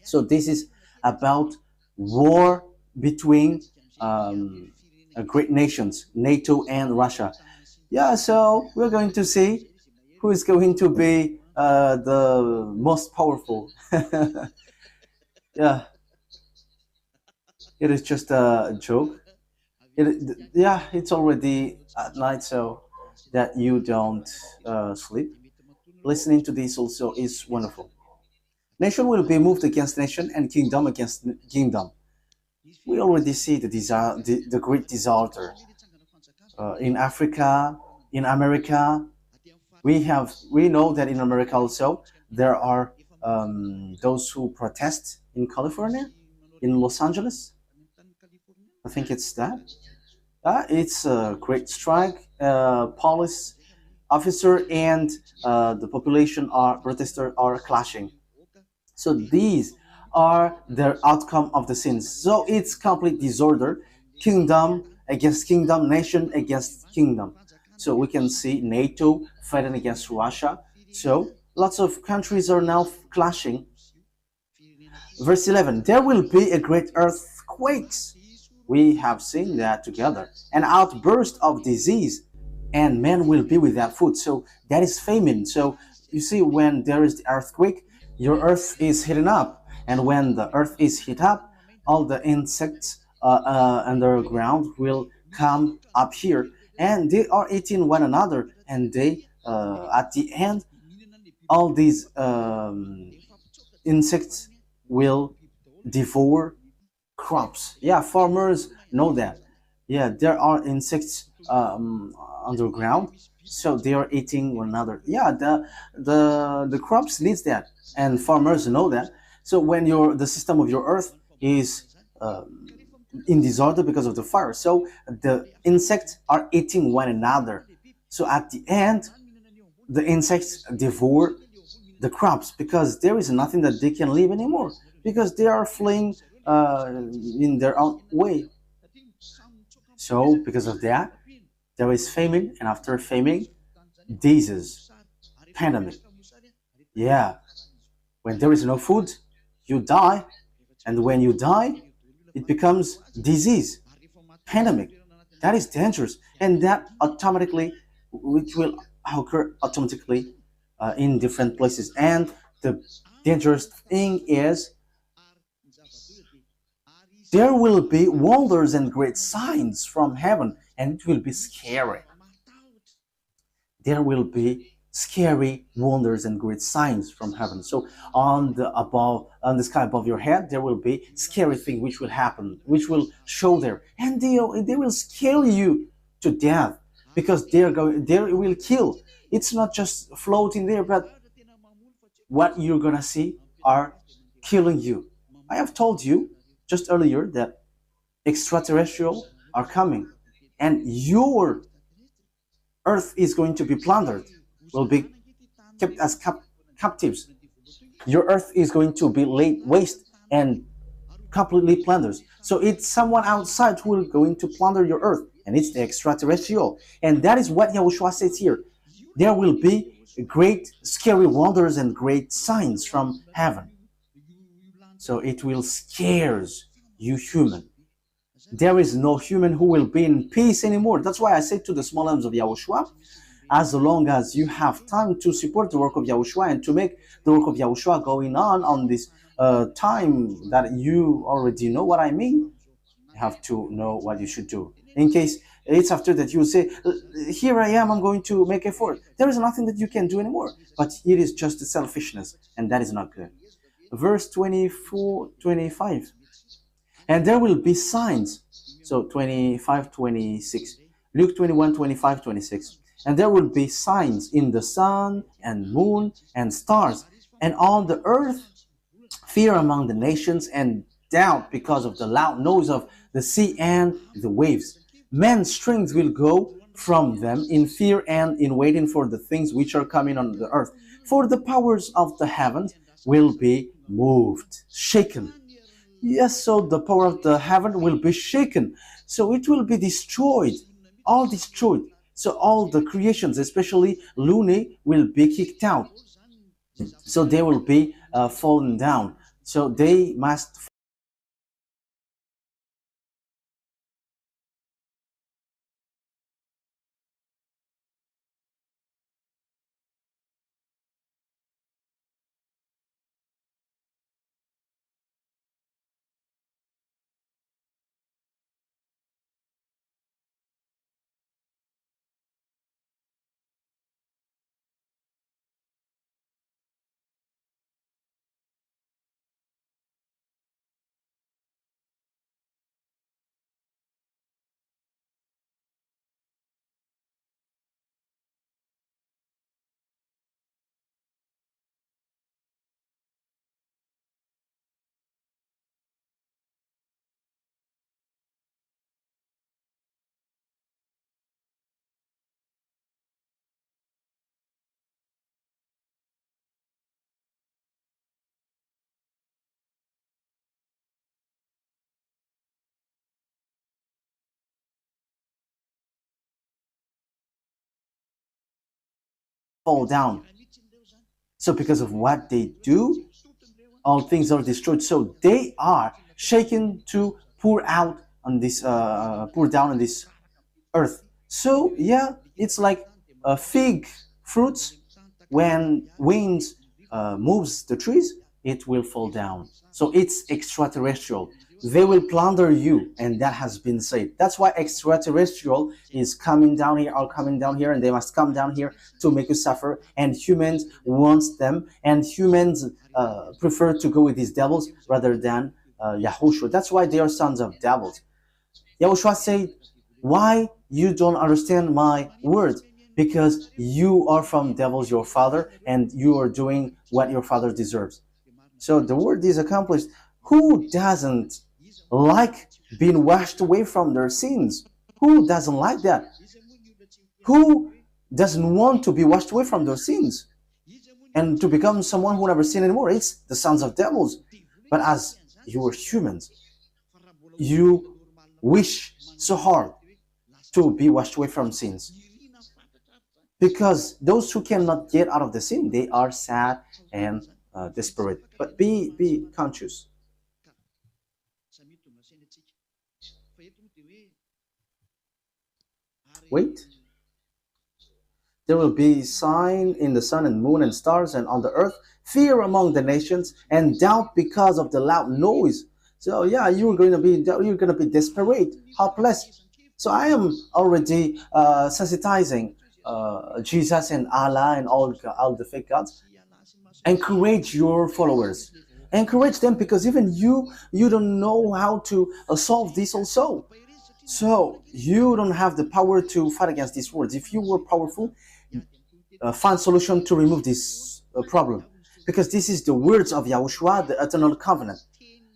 So this is about war between great nations, NATO and Russia. Yeah, so we're going to see who is going to be the most powerful. Yeah, it is just a joke. Yeah, it's already at night, so that you don't sleep. Listening to this also is wonderful. Nation will be moved against nation and kingdom against kingdom. We already see the great disorder in Africa, in America. We know that in America also there are those who protest in California, in Los Angeles. I think it's that. It's a great strike. Police officer and the population protester are clashing. So these are the outcome of the sins. So it's complete disorder, kingdom against kingdom, nation against kingdom. So we can see NATO fighting against Russia. So lots of countries are now clashing. Verse 11, there will be a great earthquakes. We have seen that together. An outburst of disease, and men will be without food. So that is famine. So you see, when there is the earthquake, your earth is heating up, and when the earth is heat up, all the insects underground will come up here, and they are eating one another, and they at the end, all these insects will devour crops. Yeah, farmers know that. Yeah, there are insects underground, so they are eating one another. Yeah, the crops needs that, and farmers know that. So when the system of your earth is in disorder because of the fire, so the insects are eating one another. So at the end, the insects devour the crops because there is nothing that they can live anymore because they are fleeing in their own way. So because of that, there is famine, and after famine, disease, pandemic. Yeah, when there is no food, you die, and when you die, it becomes disease, pandemic. That is dangerous, and that automatically, which will occur automatically in different places. And the dangerous thing is there will be wonders and great signs from heaven, and it will be scary. There will be scary wonders and great signs from heaven. So on the sky above your head, there will be scary thing which will happen, which will show there, and they will scare you to death because they will kill. It's not just floating there, but what you're gonna see are killing you. I have told you just earlier that extraterrestrial are coming, and your earth is going to be plundered, will be kept as captives. Your earth is going to be laid waste and completely plundered. So it's someone outside who will going to plunder your earth, and it's the extraterrestrial. And that is what Yahushua says here. There will be great scary wonders and great signs from heaven. So it will scares you human. There is no human who will be in peace anymore. That's why I say to the small arms of Yahushua, as long as you have time to support the work of Yahushua and to make the work of Yahushua going on this time that you already know what I mean, you have to know what you should do. In case it's after that you say, here I am, I'm going to make effort. There is nothing that you can do anymore. But it is just selfishness, and that is not good. Verse 24, 25. And there will be signs. So 25, 26. Luke 21, 25, 26. And there will be signs in the sun and moon and stars, and on the earth fear among the nations and doubt because of the loud noise of the sea and the waves. Men's strength will go from them in fear and in waiting for the things which are coming on the earth. For the powers of the heavens will be moved, shaken. Yes, so the power of the heaven will be shaken. So it will be destroyed, all destroyed. So all the creations, especially Lune, will be kicked out. So they will be fallen down. So they must fall down. So because of what they do, all things are destroyed. So they are shaken to pour out on this, pour down on this earth. So yeah, it's like fig fruits. When winds moves the trees, it will fall down. So it's extraterrestrial. They will plunder you, and that has been said. That's why extraterrestrial is coming down here, are coming down here, and they must come down here to make you suffer. And humans wants them, and humans prefer to go with these devils rather than Yahushua. That's why they are sons of devils. Yahushua said, why you don't understand my words? Because you are from devils, your father, and you are doing what your father deserves. So the word is accomplished. Who doesn't like being washed away from their sins? Who doesn't like that? Who doesn't want to be washed away from their sins and to become someone who never sin anymore? It's the sons of devils. But as you are humans, you wish so hard to be washed away from sins. Because those who cannot get out of the sin, they are sad and desperate. But be conscious. Wait. There will be sign in the sun and moon and stars and on the earth, fear among the nations and doubt because of the loud noise. So yeah, you're going to be desperate, helpless. So I am already sensitizing Jesus and Allah and all the fake gods. Encourage your followers. Encourage them, because even you don't know how to solve this also. So you don't have the power to fight against these words. If you were powerful, find solution to remove this problem, because this is the words of Yahushua, the eternal covenant.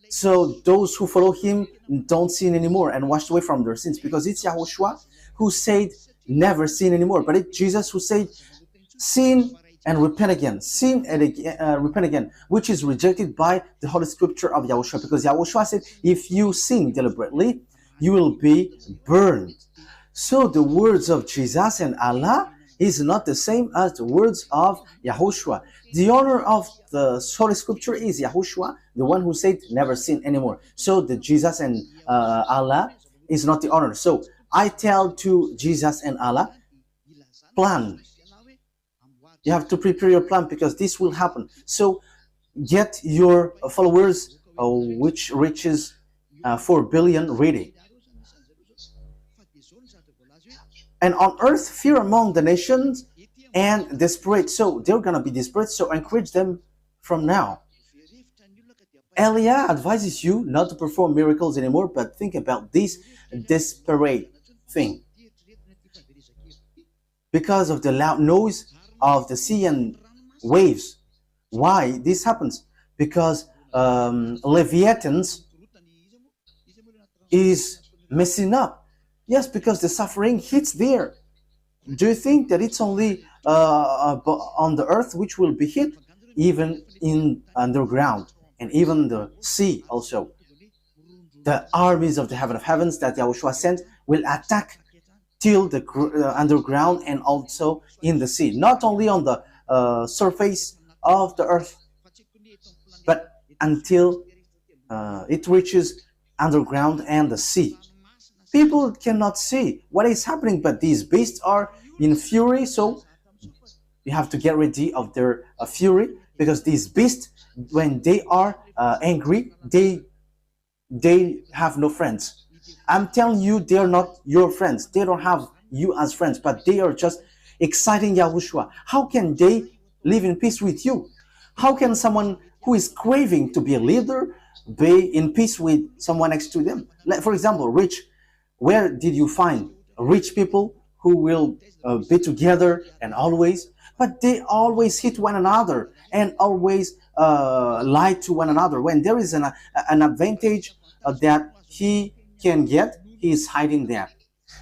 So those who follow him don't sin anymore and washed away from their sins, because it's Yahushua who said never sin anymore, but it's Jesus who said sin and repent again, sin and repent again, which is rejected by the Holy Scripture of Yahushua, because Yahushua said if you sin deliberately, you will be burned. So the words of Jesus and Allah is not the same as the words of Yahushua. The owner of the Holy Scripture is Yahushua, the one who said never sin anymore. So the Jesus and Allah is not the owner. So I tell to Jesus and Allah, plan. You have to prepare your plan, because this will happen. So get your followers, which reaches 4 billion ready. And on earth, fear among the nations and desperate. So they're going to be desperate. So encourage them from now. Elia advises you not to perform miracles anymore, but think about this desperate thing. Because of the loud noise of the sea and waves. Why this happens? Because Leviathans is messing up. Yes, because the suffering hits there. Do you think that it's only on the earth which will be hit? Even in underground and even the sea also. The armies of the heaven of heavens that Yahushua sent will attack till the underground and also in the sea. Not only on the surface of the earth, but until it reaches underground and the sea. People cannot see what is happening, but these beasts are in fury, so you have to get ready of their fury, because these beasts, when they are angry, they have no friends. I'm telling you, they're not your friends. They don't have you as friends, but they are just exciting Yahushua. How can they live in peace with you? How can someone who is craving to be a leader be in peace with someone next to them? Like, for example, rich. Where did you find rich people who will be together and always? But they always hit one another and always lie to one another. When there is an advantage that he can get, he is hiding that.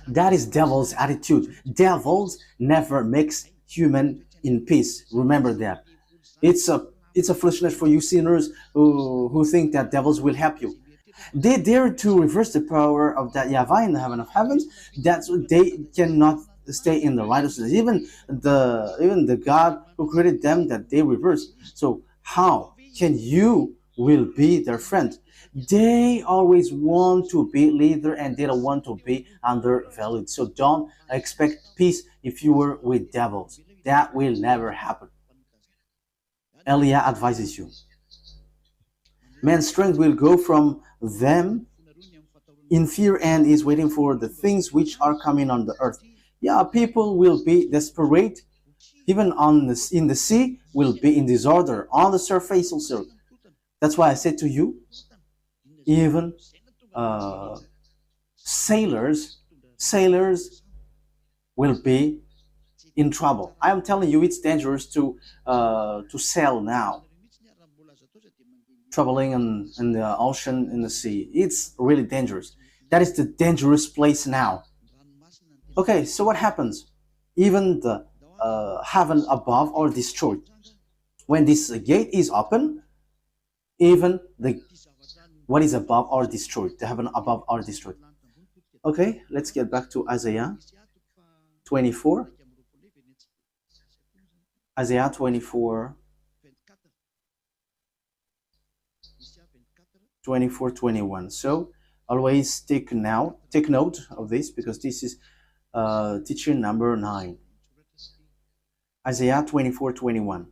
That is devil's attitude. Devils never makes human in peace. Remember that. It's a foolishness for you sinners who think that devils will help you. They dare to reverse the power of that YAHVAH in the heaven of heavens. That's what they cannot stay in the righteousness. Even the God who created them, that they reverse. So how can you will be their friend? They always want to be leader and they don't want to be undervalued. So don't expect peace if you were with devils. That will never happen. Elia advises you. Man's strength will go from them in fear and is waiting for the things which are coming on the earth. Yeah, people will be desperate. Even in the sea will be in disorder. On the surface also. That's why I said to you, even sailors will be in trouble. I am telling you, it's dangerous to sail now. Traveling in the ocean, in the sea, it's really dangerous. That is the dangerous place now. Okay, so what happens? Even the heaven above are destroyed. When this gate is open, even what is above are destroyed. The heaven above are destroyed. Okay, let's get back to Isaiah 24. Isaiah 24. 21. So always take note of this, because this is teaching number 9. Isaiah 24:21.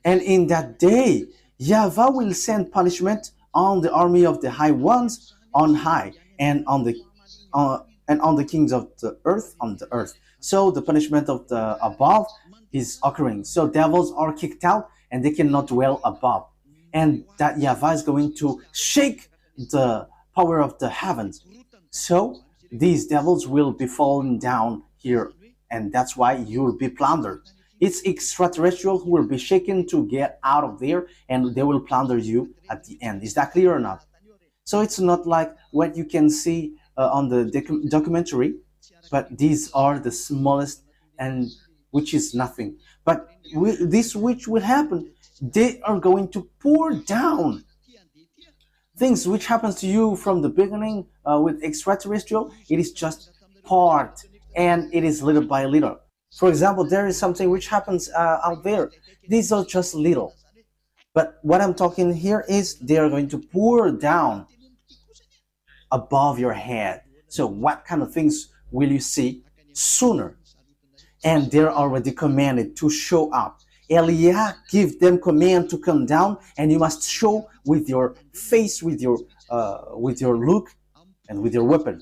And in that day, YAHVAH will send punishment on the army of the high ones on high, and on the kings of the earth on the earth. So the punishment of the above is occurring. So devils are kicked out and they cannot dwell above. And that YAHVAH is going to shake the power of the heavens. So these devils will be falling down here, and that's why you'll be plundered. It's extraterrestrial who will be shaken to get out of there, and they will plunder you at the end. Is that clear or not? So it's not like what you can see on the documentary, but these are the smallest, and which is nothing. But this which will happen, they are going to pour down things which happens to you from the beginning with extraterrestrial. It is just part, and it is little by little. For example, there is something which happens out there. These are just little. But what I'm talking here is they are going to pour down above your head. So what kind of things will you see sooner? And they're already commanded to show up. Elia give them command to come down, and you must show with your face, with your look, and with your weapon.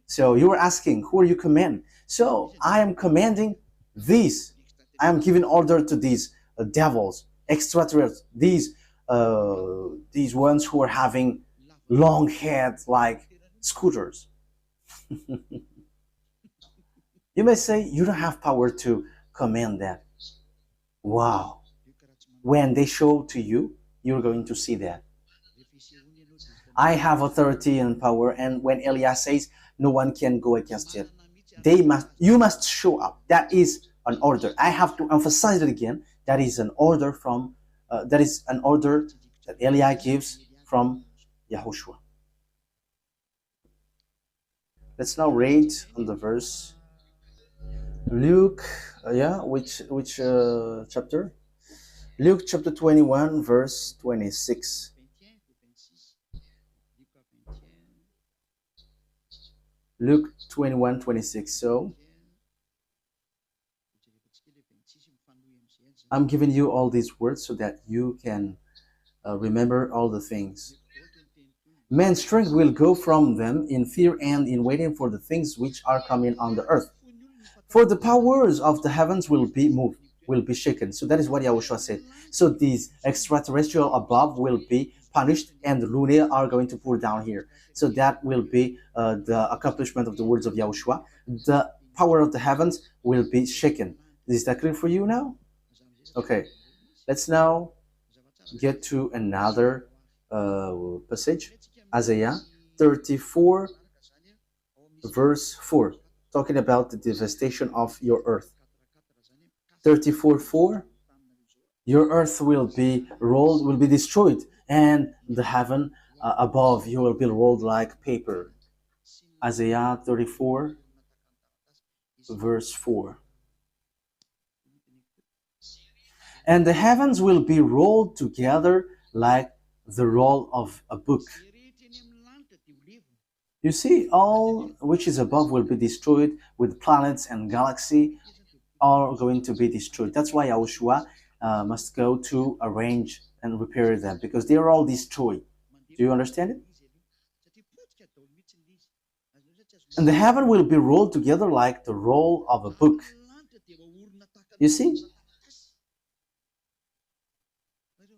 So you are asking, who are you commanding? So I am commanding these. I am giving order to these devils, extraterrestrials, these these ones who are having long heads like scooters. You may say you don't have power to command that. Wow. When they show to you, you're going to see that. I have authority and power, and when Elias says no one can go against it, you must show up. That is an order. I have to emphasize it again. That is an order that Eliah gives from Yahushua. Let's now read on the verse. Luke, which chapter? Luke chapter 21, verse 26. Luke 21, 26. So, I'm giving you all these words so that you can remember all the things. Man's strength will go from them in fear and in waiting for the things which are coming on the earth. For the powers of the heavens will be moved, will be shaken. So that is what Yahushua said. So these extraterrestrial above will be punished, and the lunar are going to pour down here. So that will be the accomplishment of the words of Yahushua. The power of the heavens will be shaken. Is that clear for you now? Okay, let's now get to another passage. Isaiah 34, verse 4, talking about the devastation of your earth. 34:4, your earth will be rolled, will be destroyed, and the heaven above you will be rolled like paper. Isaiah 34, verse 4. And the heavens will be rolled together like the roll of a book. You see, all which is above will be destroyed, with planets and galaxy are going to be destroyed. That's why YAHOSHUAH must go to arrange and repair them, because they are all destroyed. Do you understand it? And the heaven will be rolled together like the roll of a book. You see?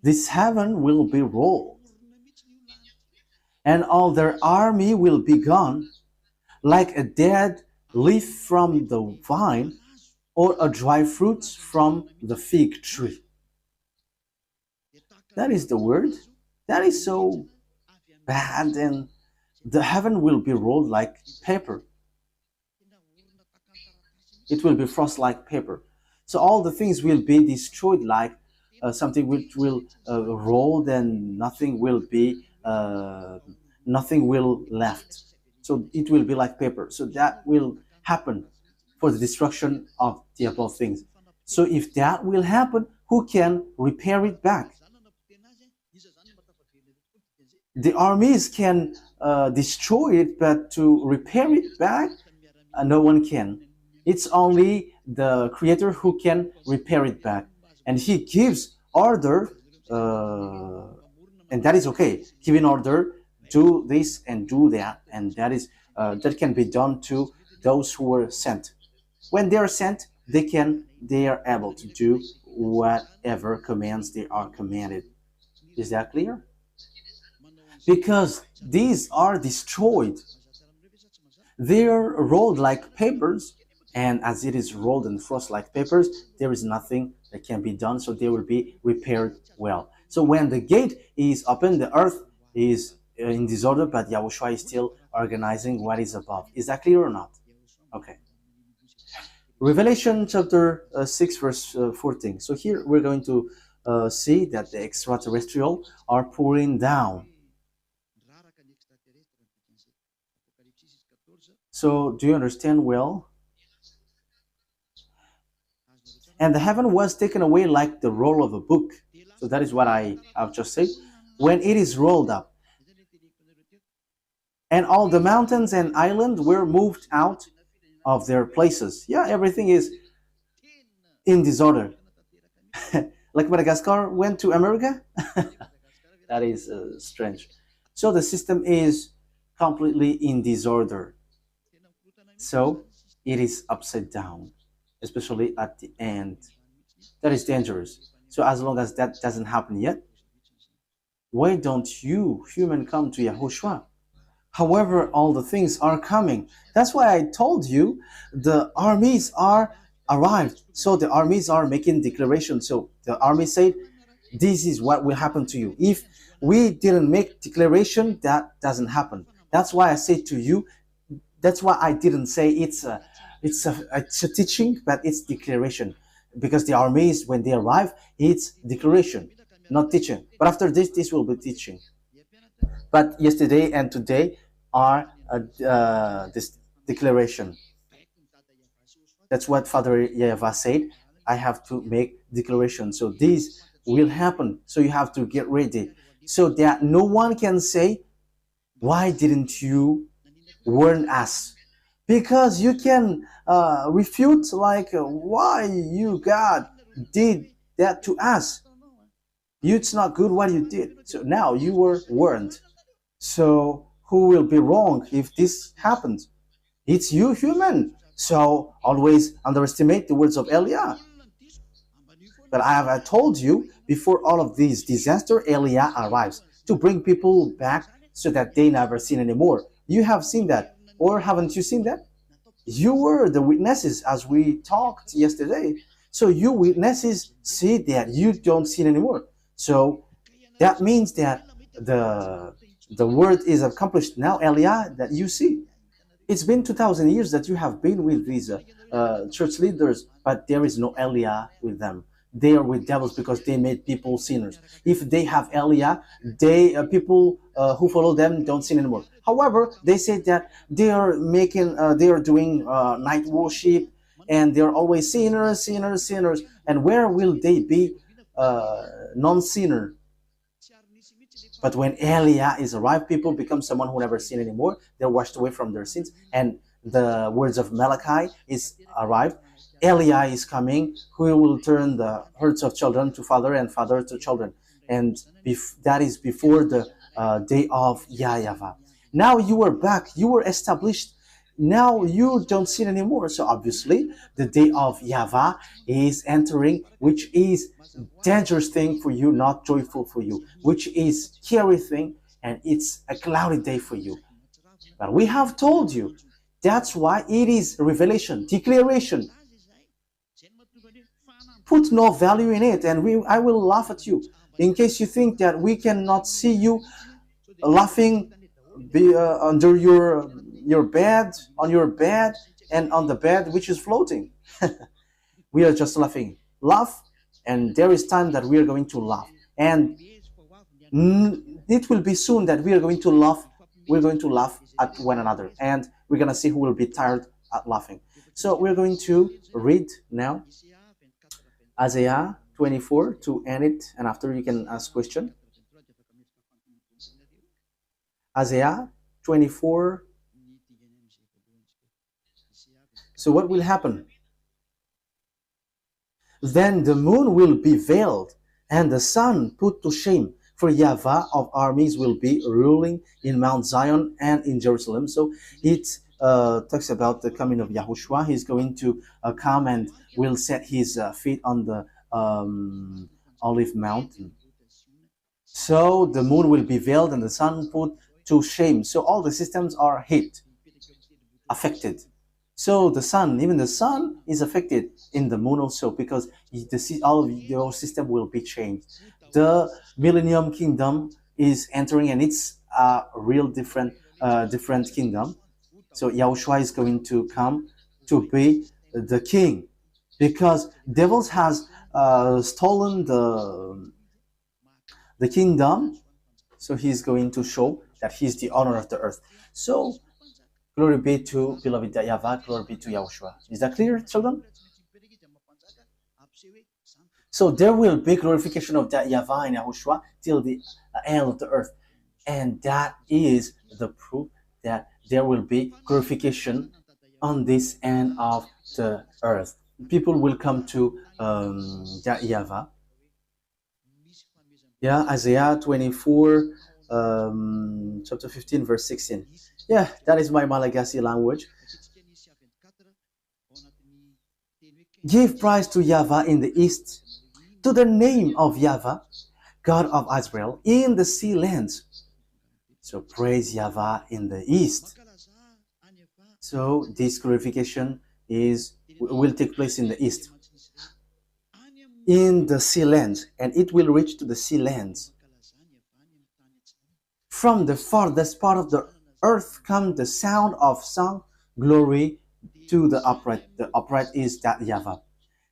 This heaven will be rolled, and all their army will be gone, like a dead leaf from the vine, or a dry fruit from the fig tree. That is the word. That is so bad, and the heaven will be rolled like paper. It will be frost like paper. So all the things will be destroyed like something which will roll, then nothing will left. So it will be like paper. So that will happen for the destruction of the above things. So if that will happen, who can repair it back? The armies can destroy it, but to repair it back, no one can. It's only the Creator who can repair it back. And He gives order, and that is okay. Giving order, do this and do that, and that can be done to those who were sent. When they are sent, they are able to do whatever commands they are commanded. Is that clear? Because these are destroyed. They are rolled like papers, and as it is rolled and frost like papers, there is nothing that can be done, so they will be repaired well. So when the gate is open, the earth is in disorder, but YAHOSHUAH is still organizing what is above. Is that clear or not? Okay. Revelation chapter 6, verse 14. So here we're going to see that the extraterrestrial are pouring down. So do you understand well? And the heaven was taken away like the roll of a book. So that is what I have just said. When it is rolled up. And all the mountains and islands were moved out of their places. Yeah, everything is in disorder. Like Madagascar went to America? That is strange. So the system is completely in disorder. So it is upside down, especially at the end. That is dangerous. So as long as that doesn't happen yet, Why don't you, human, come to Yahushua? However, all the things are coming. That's why I told you the armies are arrived. So the armies are making declarations. So the army said, this is what will happen to you. If we didn't make declaration, that doesn't happen. That's why I say to you, that's why I didn't say it's a teaching, but it's declaration. Because the armies, when they arrive, it's declaration, not teaching. But after this will be teaching. But yesterday and today are this declaration. That's what Father YAHVAH said. I have to make declaration. So this will happen. So you have to get ready. So that no one can say, why didn't you warn us? Because you can refute like, why you, God, did that to us? It's not good what you did. So now you were warned. So who will be wrong if this happens? It's you, human. So always underestimate the words of Elia. But I told you, before all of these disaster, Elia arrives to bring people back so that they never sin anymore. You have seen that, or haven't you seen that? You were the witnesses as we talked yesterday. So you witnesses see that you don't sin anymore. So that means that the word is accomplished now, Elia, that you see. It's been 2,000 years that you have been with these church leaders, but there is no Elia with them. They are with devils because they made people sinners. If they have Elia, people who follow them don't sin anymore. However, they say that they are doing night worship, and they are always sinners, sinners, sinners. And where will they be non-sinner? But when Elia is arrived, people become someone who never sin anymore. They're washed away from their sins. And the words of Malachi is arrived. Elia is coming, who will turn the hearts of children to father and father to children. And that is before the day of YAHVAH. Now you are back. You were established. Now you don't sin anymore. So obviously, the day of YAHVAH is entering, which is dangerous thing for you, not joyful for you, which is scary thing, and it's a cloudy day for you. But we have told you, that's why it is revelation, declaration. Put no value in it, and I will laugh at you. In case you think that we cannot see you laughing under your bed, on your bed, and on the bed which is floating. We are just laughing. Laugh, and there is time that we are going to laugh. And it will be soon that we are going to laugh. We're going to laugh at one another, and we're going to see who will be tired at laughing. So we're going to read now Isaiah 24 to end it, and after you can ask question. Isaiah 24. So what will happen? Then the moon will be veiled, and the sun put to shame, for YAHVAH of armies will be ruling in Mount Zion and in Jerusalem. So it talks about the coming of YAHOSHUAH. He's going to come and will set his feet on the olive mountain. So the moon will be veiled and the sun put to shame. So all the systems are hit, affected. So the sun, even the sun is affected in the moon also, because all of your system will be changed. The Millennium Kingdom is entering, and it's a real different kingdom. So YAHOSHUAH is going to come to be the king, because devils has stolen the kingdom. So he's going to show that he's the owner of the earth. So glory be to beloved YAHVAH, glory be to YAHOSHUAH. Is that clear, children? So there will be glorification of that YAHVAH and YAHOSHUAH till the end of the earth. And that is the proof that there will be glorification on this end of the earth. People will come to that YAHVAH. Yeah, Isaiah 24, chapter 15, verse 16. Yeah, that is my Malagasy language. Give praise to YAHVAH in the east, to the name of YAHVAH. God of Israel, in the sea lands. So praise YAHVAH in the east. So this glorification will take place in the east, in the sea lands, and it will reach to the sea lands. From the farthest part of the earth comes the sound of song, glory to the upright. The upright is that YAHVAH.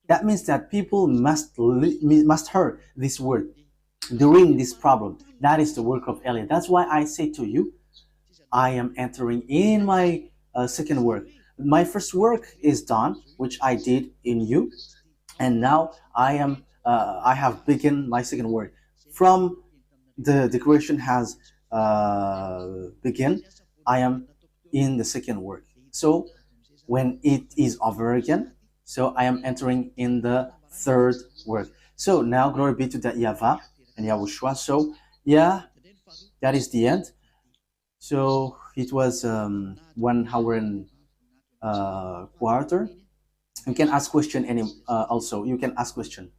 That means that people must hear this word during this problem. That is the work of Eliah. That's why I say to you, I am entering in my second work. My first work is done, which I did in you, and now I have begun my second work. From the declaration has begun, I am in the second work. So when it is over again, so I am entering in the third work. So now glory be to that YAHVAH and YAHOSHUAH. So yeah, that is the end. So it was 1 hour and quarter. You can ask question also. You can ask question.